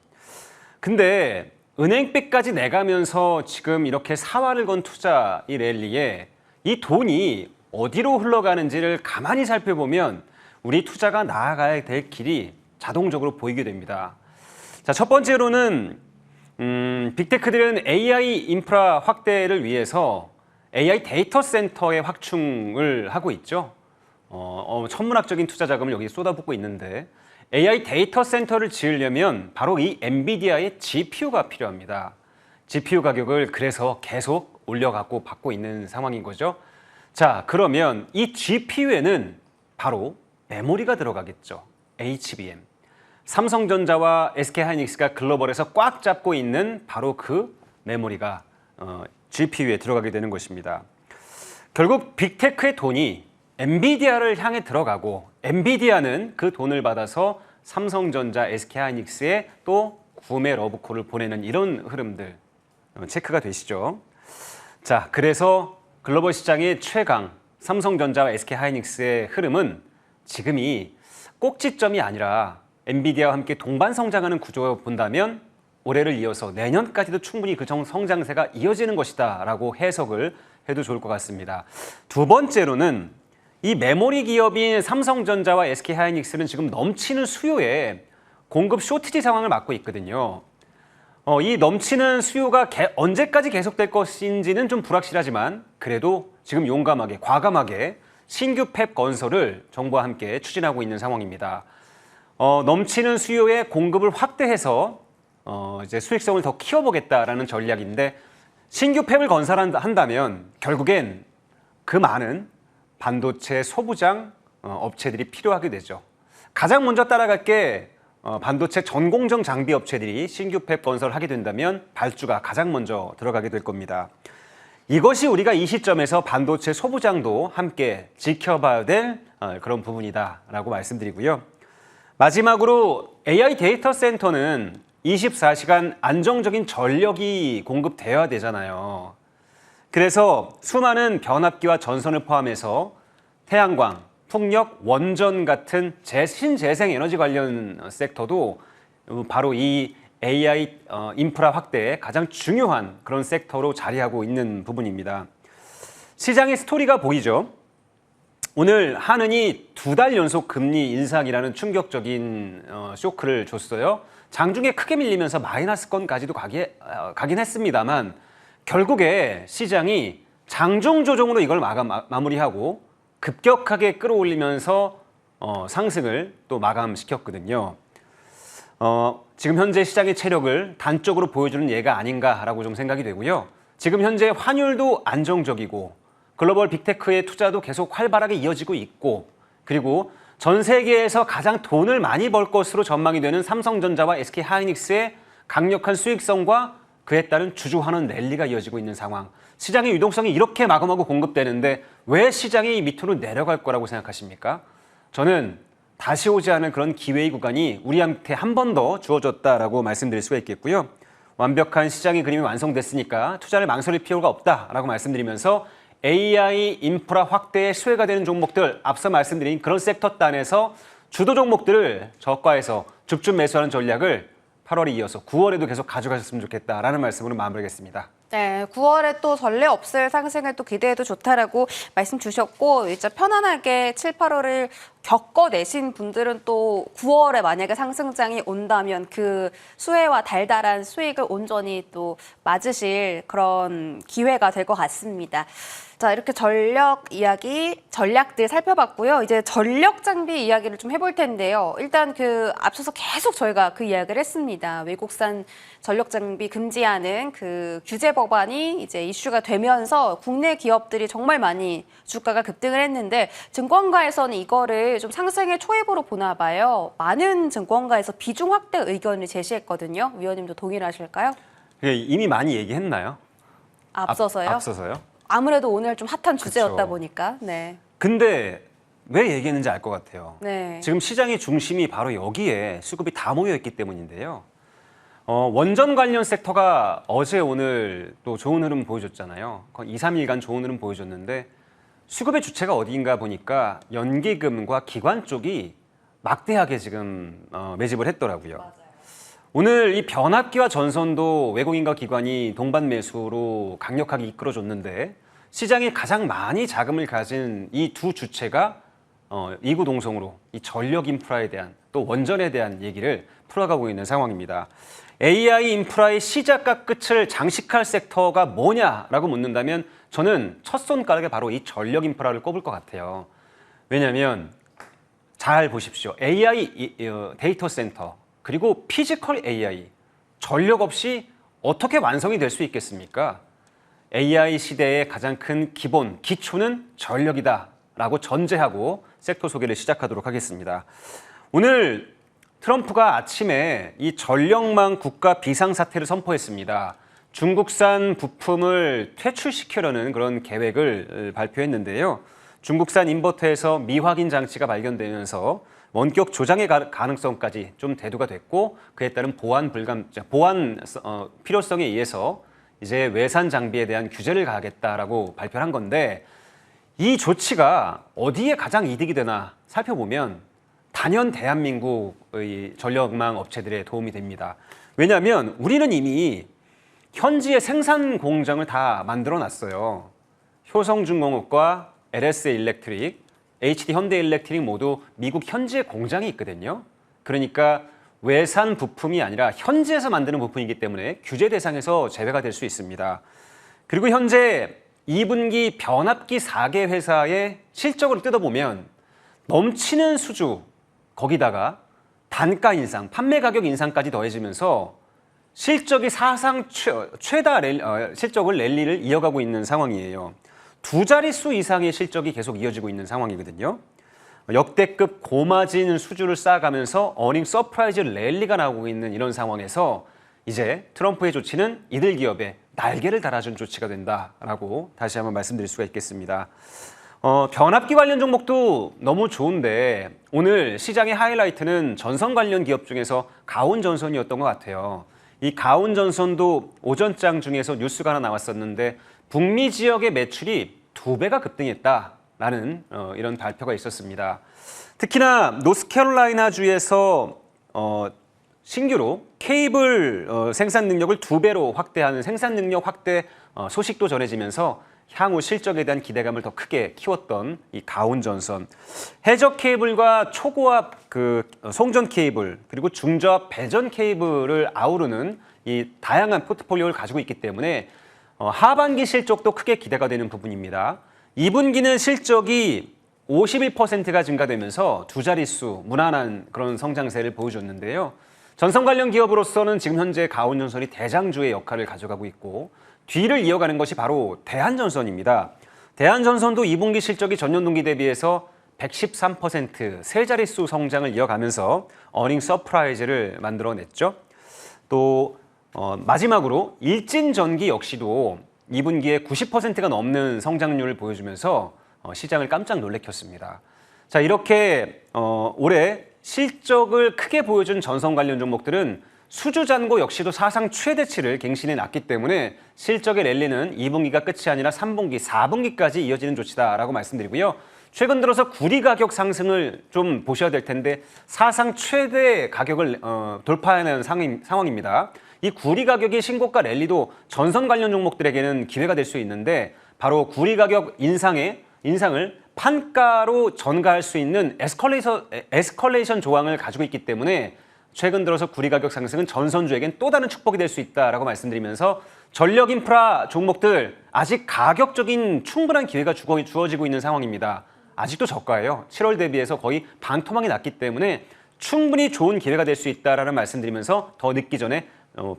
근데 은행빚까지 내가면서 지금 이렇게 사활을 건 투자 이 랠리에 이 돈이 어디로 흘러가는지를 가만히 살펴보면 우리 투자가 나아가야 될 길이 자동적으로 보이게 됩니다. 자, 첫 번째로는 빅테크들은 AI 인프라 확대를 위해서 AI 데이터 센터의 확충을 하고 있죠. 천문학적인 투자 자금을 여기 쏟아붓고 있는데 AI 데이터 센터를 지으려면 바로 이 엔비디아의 GPU가 필요합니다. GPU 가격을 그래서 계속 올려갖고 받고 있는 상황인 거죠. 자, 그러면 이 GPU에는 바로 메모리가 들어가겠죠. HBM. 삼성전자와 SK하이닉스가 글로벌에서 꽉 잡고 있는 바로 그 메모리가 GPU에 들어가게 되는 것입니다. 결국 빅테크의 돈이 엔비디아를 향해 들어가고 엔비디아는 그 돈을 받아서 삼성전자, SK하이닉스에 또 구매 러브콜을 보내는 이런 흐름들 체크가 되시죠. 자, 그래서 글로벌 시장의 최강 삼성전자와 SK하이닉스의 흐름은 지금이 꼭지점이 아니라 엔비디아와 함께 동반 성장하는 구조로 본다면 올해를 이어서 내년까지도 충분히 그 성장세가 이어지는 것이다 라고 해석을 해도 좋을 것 같습니다. 두 번째로는 이 메모리 기업인 삼성전자와 SK하이닉스는 지금 넘치는 수요에 공급 쇼티지 상황을 맞고 있거든요. 이 넘치는 수요가 언제까지 계속될 것인지는 좀 불확실하지만 그래도 지금 용감하게, 과감하게 신규 팹 건설을 정부와 함께 추진하고 있는 상황입니다. 넘치는 수요의 공급을 확대해서 이제 수익성을 더 키워보겠다라는 전략인데 신규 팹을 건설한다면 결국엔 그 많은 반도체 소부장 업체들이 필요하게 되죠. 가장 먼저 따라갈 게 반도체 전공정 장비 업체들이 신규 팹 건설을 하게 된다면 발주가 가장 먼저 들어가게 될 겁니다. 이것이 우리가 이 시점에서 반도체 소부장도 함께 지켜봐야 될 그런 부분이다라고 말씀드리고요. 마지막으로 AI 데이터 센터는 24시간 안정적인 전력이 공급되어야 되잖아요. 그래서 수많은 변압기와 전선을 포함해서 태양광, 풍력, 원전 같은 신재생 에너지 관련 섹터도 바로 이 AI 인프라 확대에 가장 중요한 그런 섹터로 자리하고 있는 부분입니다. 시장의 스토리가 보이죠. 오늘 한은이 2달 연속 금리 인상이라는 충격적인 쇼크를 줬어요. 장중에 크게 밀리면서 마이너스권까지도 가긴 했습니다만 결국에 시장이 장중 조정으로 이걸 마무리하고 급격하게 끌어올리면서 상승을 또 마감시켰거든요. 지금 현재 시장의 체력을 단적으로 보여주는 예가 아닌가라고 좀 생각이 되고요. 지금 현재 환율도 안정적이고 글로벌 빅테크의 투자도 계속 활발하게 이어지고 있고 그리고 전 세계에서 가장 돈을 많이 벌 것으로 전망이 되는 삼성전자와 SK하이닉스의 강력한 수익성과 그에 따른 주주환원 랠리가 이어지고 있는 상황. 시장의 유동성이 이렇게 마구마구 공급되는데 왜 시장이 밑으로 내려갈 거라고 생각하십니까? 저는 다시 오지 않을 그런 기회의 구간이 우리한테 한 번 더 주어졌다라고 말씀드릴 수가 있겠고요. 완벽한 시장의 그림이 완성됐으니까 투자를 망설일 필요가 없다라고 말씀드리면서 AI 인프라 확대에 수혜가 되는 종목들, 앞서 말씀드린 그런 섹터 단에서 주도 종목들을 저가에서 줍줍 매수하는 전략을 8월에 이어서 9월에도 계속 가져가셨으면 좋겠다라는 말씀으로 마무리하겠습니다. 네, 9월에 또 전례 없을 상승을 또 기대해도 좋다라고 말씀 주셨고, 이제 편안하게 7, 8월을 겪어내신 분들은 또 9월에 만약에 상승장이 온다면 그 수혜와 달달한 수익을 온전히 또 맞으실 그런 기회가 될 것 같습니다. 자, 이렇게 전략들 살펴봤고요. 이제 전력 장비 이야기를 좀 해볼 텐데요. 일단 앞서서 계속 저희가 그 이야기를 했습니다. 외국산 전력 장비 금지하는 그 규제 법안이 이제 이슈가 되면서 국내 기업들이 정말 많이 주가가 급등을 했는데, 증권가에서는 이거를 좀 상승의 초입으로 보나 봐요. 많은 증권가에서 비중 확대 의견을 제시했거든요. 위원님도 동의를 하실까요? 이미 많이 얘기했나요? 앞서서요? 앞서서요? 아무래도 오늘 좀 핫한 주제였다 그쵸. 보니까. 네. 근데 왜 얘기했는지 알 것 같아요. 네. 지금 시장의 중심이 바로 여기에 수급이 다 모여있기 때문인데요. 원전 관련 섹터가 어제 오늘 또 좋은 흐름 보여줬잖아요. 2, 3일간 좋은 흐름 보여줬는데 수급의 주체가 어디인가 보니까 연기금과 기관 쪽이 막대하게 지금 매집을 했더라고요. 맞아요. 오늘 이 변압기와 전선도 외국인과 기관이 동반 매수로 강력하게 이끌어줬는데 시장이 가장 많이 자금을 가진 이 두 주체가 이구동성으로 이 전력 인프라에 대한 또 원전에 대한 얘기를 풀어가고 있는 상황입니다. AI 인프라의 시작과 끝을 장식할 섹터가 뭐냐라고 묻는다면 저는 첫 손가락에 바로 이 전력 인프라를 꼽을 것 같아요. 왜냐하면 잘 보십시오. AI 데이터 센터 그리고 피지컬 AI, 전력 없이 어떻게 완성이 될 수 있겠습니까? AI 시대의 가장 큰 기본, 기초는 전력이다라고 전제하고 섹터 소개를 시작하도록 하겠습니다. 오늘 트럼프가 아침에 이 전력망 국가 비상사태를 선포했습니다. 중국산 부품을 퇴출시키려는 그런 계획을 발표했는데요. 중국산 인버터에서 미확인 장치가 발견되면서 원격 조장의 가능성까지 좀 대두가 됐고, 그에 따른 보안 필요성에 의해서 이제 외산 장비에 대한 규제를 가하겠다라고 발표를 한 건데, 이 조치가 어디에 가장 이득이 되나 살펴보면 단연 대한민국의 전력망 업체들에 도움이 됩니다. 왜냐하면 우리는 이미 현지의 생산 공장을 다 만들어 놨어요. 효성중공업과 LS 일렉트릭, HD 현대일렉트릭 모두 미국 현지에 공장이 있거든요. 그러니까 외산 부품이 아니라 현지에서 만드는 부품이기 때문에 규제 대상에서 제외가 될 수 있습니다. 그리고 현재 2분기 변압기 4개 회사의 실적을 뜯어보면 넘치는 수주, 거기다가 단가 인상, 판매 가격 인상까지 더해지면서 실적이 사상 최다 실적을 랠리를 이어가고 있는 상황이에요. 두 자릿수 이상의 실적이 계속 이어지고 있는 상황이거든요. 역대급 고마진 수주를 쌓아가면서 어닝 서프라이즈 랠리가 나오고 있는 이런 상황에서 이제 트럼프의 조치는 이들 기업에 날개를 달아준 조치가 된다라고 다시 한번 말씀드릴 수가 있겠습니다. 변압기 관련 종목도 너무 좋은데 오늘 시장의 하이라이트는 전선 관련 기업 중에서 가온전선이었던 것 같아요. 이 가온전선도 오전장 중에서 뉴스가 하나 나왔었는데 북미 지역의 매출이 2배가 급등했다라는 이런 발표가 있었습니다. 특히나 노스캐롤라이나주에서 신규로 케이블 생산 능력을 2배로 확대하는 생산 능력 확대 소식도 전해지면서 향후 실적에 대한 기대감을 더 크게 키웠던 이 가온전선. 해저 케이블과 초고압 송전 케이블 그리고 중저압 배전 케이블을 아우르는 이 다양한 포트폴리오를 가지고 있기 때문에 하반기 실적도 크게 기대가 되는 부분입니다. 2분기는 실적이 51%가 증가되면서 두 자릿수 무난한 그런 성장세를 보여줬는데요. 전선 관련 기업으로서는 지금 현재 가온전선이 대장주의 역할을 가져가고 있고 뒤를 이어가는 것이 바로 대한전선입니다. 대한전선도 2분기 실적이 전년 동기 대비해서 113% 세 자릿수 성장을 이어가면서 어닝 서프라이즈를 만들어냈죠. 또 마지막으로 일진전기 역시도 2분기에 90%가 넘는 성장률을 보여주면서 시장을 깜짝 놀래켰습니다. 자, 이렇게 올해 실적을 크게 보여준 전선 관련 종목들은 수주잔고 역시도 사상 최대치를 갱신해 놨기 때문에 실적의 랠리는 2분기가 끝이 아니라 3분기, 4분기까지 이어지는 조치다라고 말씀드리고요. 최근 들어서 구리 가격 상승을 좀 보셔야 될 텐데 사상 최대 가격을 돌파하는 상황입니다. 이 구리 가격의 신고가 랠리도 전선 관련 종목들에게는 기회가 될 수 있는데 바로 구리 가격 인상을 판가로 전가할 수 있는 에스컬레이션 조항을 가지고 있기 때문에 최근 들어서 구리 가격 상승은 전선주에겐 또 다른 축복이 될 수 있다라고 말씀드리면서 전력 인프라 종목들 아직 가격적인 충분한 기회가 주어지고 있는 상황입니다. 아직도 저가예요. 7월 대비해서 거의 반토막이 났기 때문에 충분히 좋은 기회가 될 수 있다라는 말씀드리면서 더 늦기 전에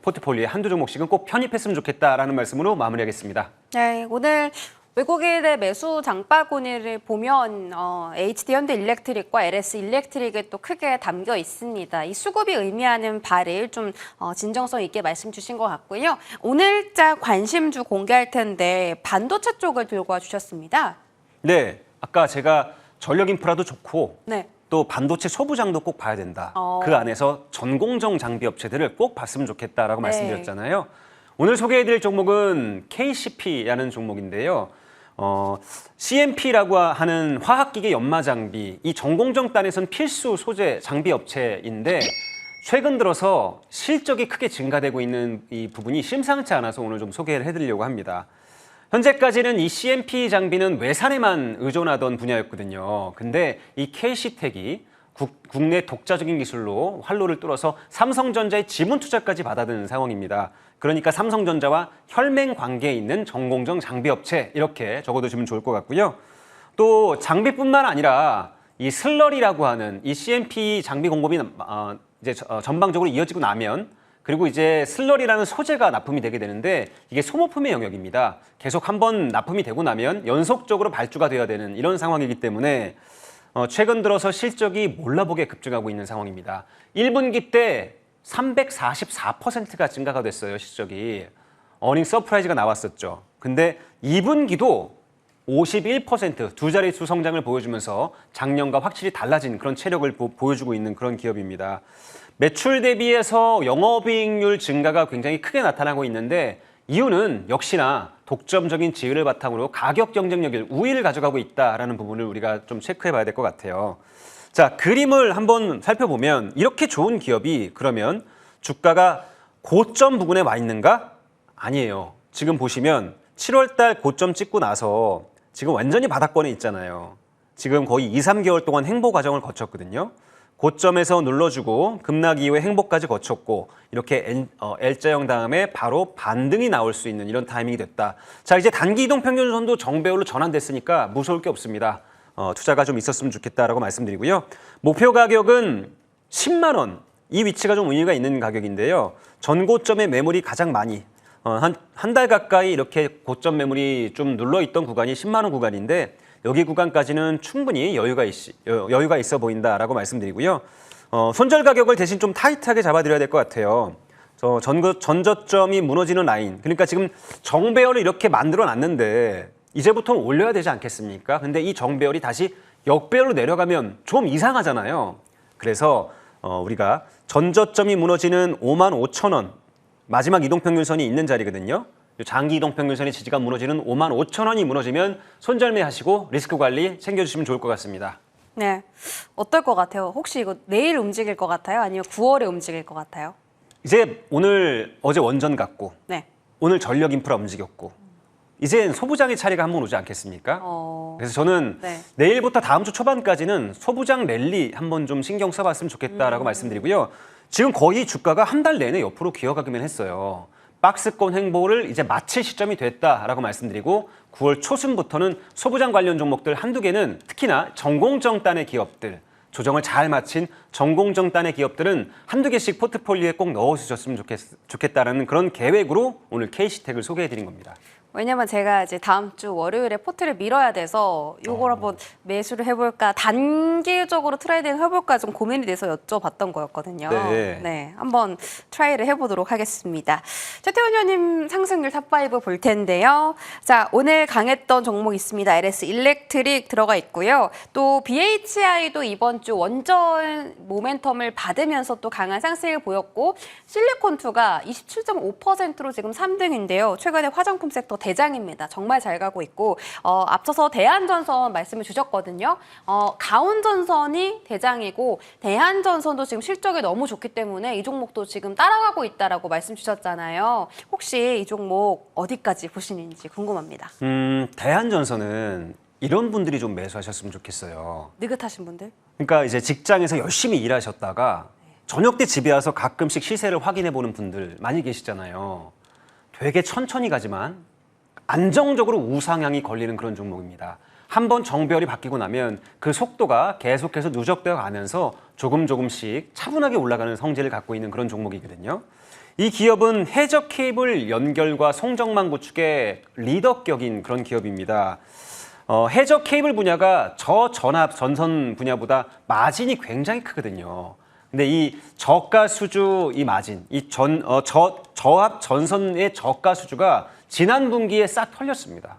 포트폴리오에 한두 종목씩은 꼭 편입했으면 좋겠다라는 말씀으로 마무리하겠습니다. 네, 오늘 외국인의 매수 장바구니를 보면 HD 현대일렉트릭과 LS 일렉트릭이 또 크게 담겨 있습니다. 이 수급이 의미하는 바를 좀 진정성 있게 말씀 주신 것 같고요. 오늘자 관심주 공개할 텐데 반도체 쪽을 들고 와주셨습니다. 네, 아까 제가 전력 인프라도 좋고 네. 또 반도체 소부장도 꼭 봐야 된다. 그 안에서 전공정 장비 업체들을 꼭 봤으면 좋겠다라고 말씀드렸잖아요. 오늘 소개해드릴 종목은 KCP라는 종목인데요. CMP라고 하는 화학기계 연마 장비, 이 전공정 단에선 필수 소재 장비 업체인데 최근 들어서 실적이 크게 증가되고 있는 이 부분이 심상치 않아서 오늘 좀 소개를 해드리려고 합니다. 현재까지는 이 CMP 장비는 외산에만 의존하던 분야였거든요. 근데 이 KC텍이 국내 독자적인 기술로 활로를 뚫어서 삼성전자의 지분 투자까지 받아든 상황입니다. 그러니까 삼성전자와 혈맹 관계에 있는 전공정 장비업체 이렇게 적어두시면 좋을 것 같고요. 또 장비뿐만 아니라 이 슬러리라고 하는 이 CMP 장비 공급이 이제 전방적으로 이어지고 나면 그리고 이제 슬러리라는 소재가 납품이 되게 되는데 이게 소모품의 영역입니다. 계속 한번 납품이 되고 나면 연속적으로 발주가 되어야 되는 이런 상황이기 때문에 최근 들어서 실적이 몰라보게 급증하고 있는 상황입니다. 1분기 때 344%가 증가가 됐어요, 실적이. 어닝 서프라이즈가 나왔었죠. 근데 2분기도 51% 두 자릿수 성장을 보여주면서 작년과 확실히 달라진 그런 체력을 보여주고 있는 그런 기업입니다. 매출 대비해서 영업이익률 증가가 굉장히 크게 나타나고 있는데 이유는 역시나 독점적인 지위를 바탕으로 가격 경쟁력을 우위를 가져가고 있다라는 부분을 우리가 좀 체크해 봐야 될 것 같아요. 자, 그림을 한번 살펴보면 이렇게 좋은 기업이 그러면 주가가 고점 부근에 와 있는가? 아니에요. 지금 보시면 7월 달 고점 찍고 나서 지금 완전히 바닥권에 있잖아요. 지금 거의 2, 3개월 동안 행보 과정을 거쳤거든요. 고점에서 눌러주고 급락 이후에 행보까지 거쳤고 이렇게 L자형 다음에 바로 반등이 나올 수 있는 이런 타이밍이 됐다. 자, 이제 단기 이동 평균선도 정배열로 전환됐으니까 무서울 게 없습니다. 투자가 좀 있었으면 좋겠다라고 말씀드리고요. 목표 가격은 10만 원. 이 위치가 좀 의미가 있는 가격인데요. 전고점의 매물이 가장 많이 한 달 가까이 이렇게 고점 매물이 좀 눌러있던 구간이 10만 원 구간인데 여기 구간까지는 충분히 여유가 있어 보인다라고 말씀드리고요. 손절 가격을 대신 좀 타이트하게 잡아드려야 될 것 같아요. 전저점이 무너지는 라인. 그러니까 지금 정배열을 이렇게 만들어놨는데 이제부터는 올려야 되지 않겠습니까? 근데 이 정배열이 다시 역배열로 내려가면 좀 이상하잖아요. 그래서 우리가 전저점이 무너지는 55,000원 마지막 이동평균선이 있는 자리거든요. 장기 이동평균선의 지지가 무너지는 55,000원이 무너지면 손절매 하시고 리스크 관리 챙겨주시면 좋을 것 같습니다. 네, 어떨 것 같아요? 혹시 이거 내일 움직일 것 같아요? 아니면 9월에 움직일 것 같아요? 이제 어제 원전 갔고 네. 오늘 전력 인프라 움직였고 이젠 소부장의 차례가 한번 오지 않겠습니까? 그래서 저는 내일부터 다음 주 초반까지는 소부장 랠리 한번 좀 신경 써봤으면 좋겠다라고 말씀드리고요. 지금 거의 주가가 한 달 내내 옆으로 기어가기만 했어요. 박스권 횡보를 이제 마칠 시점이 됐다라고 말씀드리고 9월 초순부터는 소부장 관련 종목들 한두 개는 특히나 전공정단의 기업들 조정을 잘 마친 전공정단의 기업들은 한두 개씩 포트폴리오에 꼭 넣어주셨으면 좋겠다라는 그런 계획으로 오늘 KC텍을 소개해드린 겁니다. 왜냐면 제가 이제 다음 주 월요일에 포트를 밀어야 돼서 요걸 한번 매수를 해볼까, 단기적으로 트레이딩 해볼까 좀 고민이 돼서 여쭤봤던 거였거든요. 네. 한번 트라이를 해보도록 하겠습니다. 최태원 의원님 상승률 탑5 볼 텐데요. 자, 오늘 강했던 종목 있습니다. LS 일렉트릭 들어가 있고요. 또 BHI도 이번 주 원전 모멘텀을 받으면서 또 강한 상승을 보였고, 실리콘2가 27.5%로 지금 3등인데요. 최근에 화장품 섹터 대장입니다. 정말 잘 가고 있고, 앞서서 대한전선 말씀을 주셨거든요. 가온전선이 대장이고 대한전선도 지금 실적이 너무 좋기 때문에 이 종목도 지금 따라가고 있다라고 말씀 주셨잖아요. 혹시 이 종목 어디까지 보시는지 궁금합니다. 대한전선은 이런 분들이 좀 매수하셨으면 좋겠어요. 느긋하신 분들? 그러니까 이제 직장에서 열심히 일하셨다가 저녁 때 집에 와서 가끔씩 시세를 확인해 보는 분들 많이 계시잖아요. 되게 천천히 가지만 안정적으로 우상향이 걸리는 그런 종목입니다. 한번 정배열이 바뀌고 나면 그 속도가 계속해서 누적되어 가면서 조금씩 차분하게 올라가는 성질을 갖고 있는 그런 종목이거든요. 이 기업은 해저 케이블 연결과 송정망 구축의 리더격인 그런 기업입니다. 해저 케이블 분야가 저전압 전선 분야보다 마진이 굉장히 크거든요. 근데 이 저가 수주 이 마진, 저압 전선의 저가 수주가 지난 분기에 싹 털렸습니다.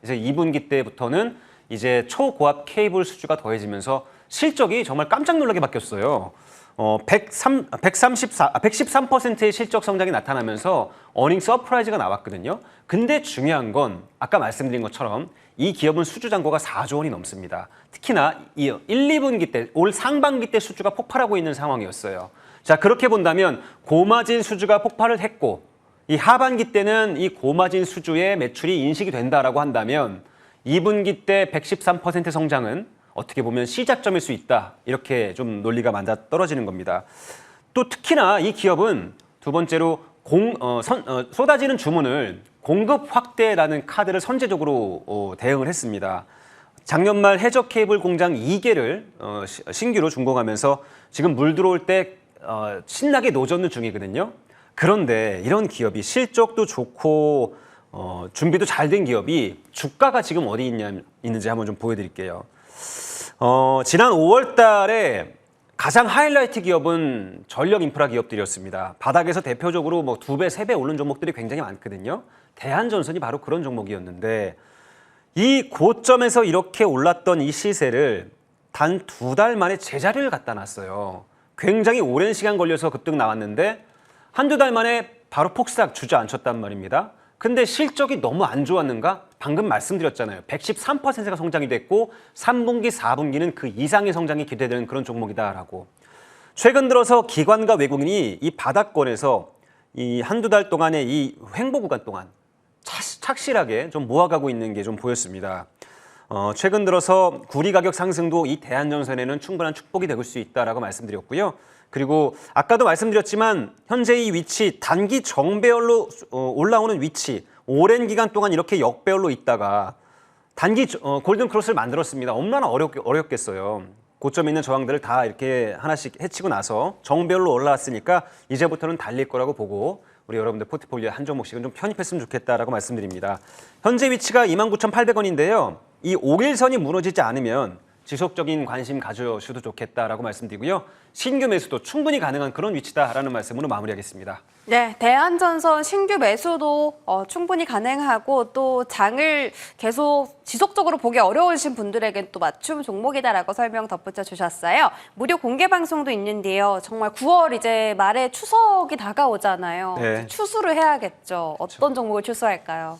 이제 2분기 때부터는 이제 초고압 케이블 수주가 더해지면서 실적이 정말 깜짝 놀라게 바뀌었어요. 113%의 실적 성장이 나타나면서 어닝 서프라이즈가 나왔거든요. 근데 중요한 건 아까 말씀드린 것처럼 이 기업은 수주 잔고가 4조 원이 넘습니다. 특히나 1, 2분기 때, 올 상반기 때 수주가 폭발하고 있는 상황이었어요. 자, 그렇게 본다면 고마진 수주가 폭발을 했고 이 하반기 때는 이 고마진 수주의 매출이 인식이 된다라고 한다면 2분기 때 113% 성장은 어떻게 보면 시작점일 수 있다. 이렇게 좀 논리가 맞아 떨어지는 겁니다. 또 특히나 이 기업은 두 번째로 쏟아지는 주문을 공급 확대라는 카드를 선제적으로 대응을 했습니다. 작년 말 해저 케이블 공장 2개를 신규로 준공하면서 지금 물 들어올 때 신나게 노젓는 중이거든요. 그런데 이런 기업이 실적도 좋고 준비도 잘 된 기업이 주가가 지금 어디 있는지 한번 좀 보여드릴게요. 지난 5월 달에 가장 하이라이트 기업은 전력 인프라 기업들이었습니다. 바닥에서 대표적으로 뭐 2배, 3배 오른 종목들이 굉장히 많거든요. 대한전선이 바로 그런 종목이었는데 이 고점에서 이렇게 올랐던 이 시세를 단 2달 만에 제자리를 갖다 놨어요. 굉장히 오랜 시간 걸려서 급등 나왔는데 한두 달 만에 바로 폭삭 주저앉혔단 말입니다. 근데 실적이 너무 안 좋았는가? 방금 말씀드렸잖아요. 113%가 성장이 됐고 3분기, 4분기는 그 이상의 성장이 기대되는 그런 종목이다라고. 최근 들어서 기관과 외국인이 이 바닥권에서 이 한두 달 동안의 이 횡보 구간 동안 착실하게 좀 모아가고 있는 게 좀 보였습니다. 최근 들어서 구리 가격 상승도 이 대한전선에는 충분한 축복이 될 수 있다라고 말씀드렸고요. 그리고 아까도 말씀드렸지만 현재 이 위치 단기 정배열로 올라오는 위치 오랜 기간 동안 이렇게 역배열로 있다가 단기 골든 크로스를 만들었습니다. 얼마나 어렵겠어요. 고점에 있는 저항들을 다 이렇게 하나씩 해치고 나서 정배열로 올라왔으니까 이제부터는 달릴 거라고 보고 우리 여러분들 포트폴리오에 한 종목씩은 좀 편입했으면 좋겠다라고 말씀드립니다. 현재 위치가 29,800원인데요. 이 5일선이 무너지지 않으면 지속적인 관심 가져주셔도 좋겠다라고 말씀드리고요. 신규 매수도 충분히 가능한 그런 위치다라는 말씀으로 마무리하겠습니다. 네, 대한전선 신규 매수도 충분히 가능하고 또 장을 계속 지속적으로 보기 어려우신 분들에겐 또 맞춤 종목이다라고 설명 덧붙여 주셨어요. 무료 공개 방송도 있는데요. 정말 9월 이제 말에 추석이 다가오잖아요. 네. 추수를 해야겠죠. 어떤 종목을 추수할까요?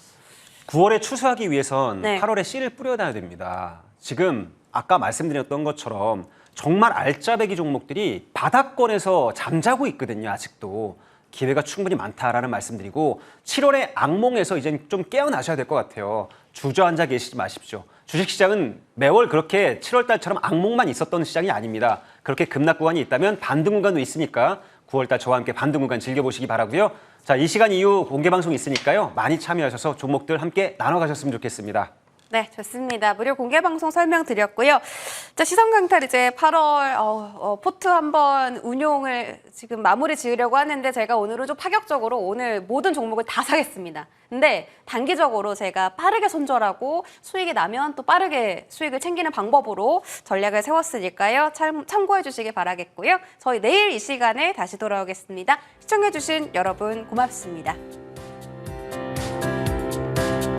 9월에 추수하기 위해선 네. 8월에 씨를 뿌려놔야 됩니다. 지금 아까 말씀드렸던 것처럼 정말 알짜배기 종목들이 바닥권에서 잠자고 있거든요. 아직도. 기회가 충분히 많다라는 말씀드리고 7월에 악몽에서 이제 좀 깨어나셔야 될 것 같아요. 주저앉아 계시지 마십시오. 주식시장은 매월 그렇게 7월 달처럼 악몽만 있었던 시장이 아닙니다. 그렇게 급락 구간이 있다면 반등 구간도 있으니까 9월 달 저와 함께 반등 구간 즐겨보시기 바라고요. 자, 이 시간 이후 공개 방송 있으니까요. 많이 참여하셔서 종목들 함께 나눠 가셨으면 좋겠습니다. 네, 좋습니다. 무료 공개 방송 설명드렸고요. 자, 시선 강탈 이제 8월 포트 한번 운용을 지금 마무리 지으려고 하는데 제가 오늘은 좀 파격적으로 오늘 모든 종목을 다 사겠습니다. 근데 단기적으로 제가 빠르게 손절하고 수익이 나면 또 빠르게 수익을 챙기는 방법으로 전략을 세웠으니까요. 참고해 주시기 바라겠고요. 저희 내일 이 시간에 다시 돌아오겠습니다. 시청해 주신 여러분 고맙습니다.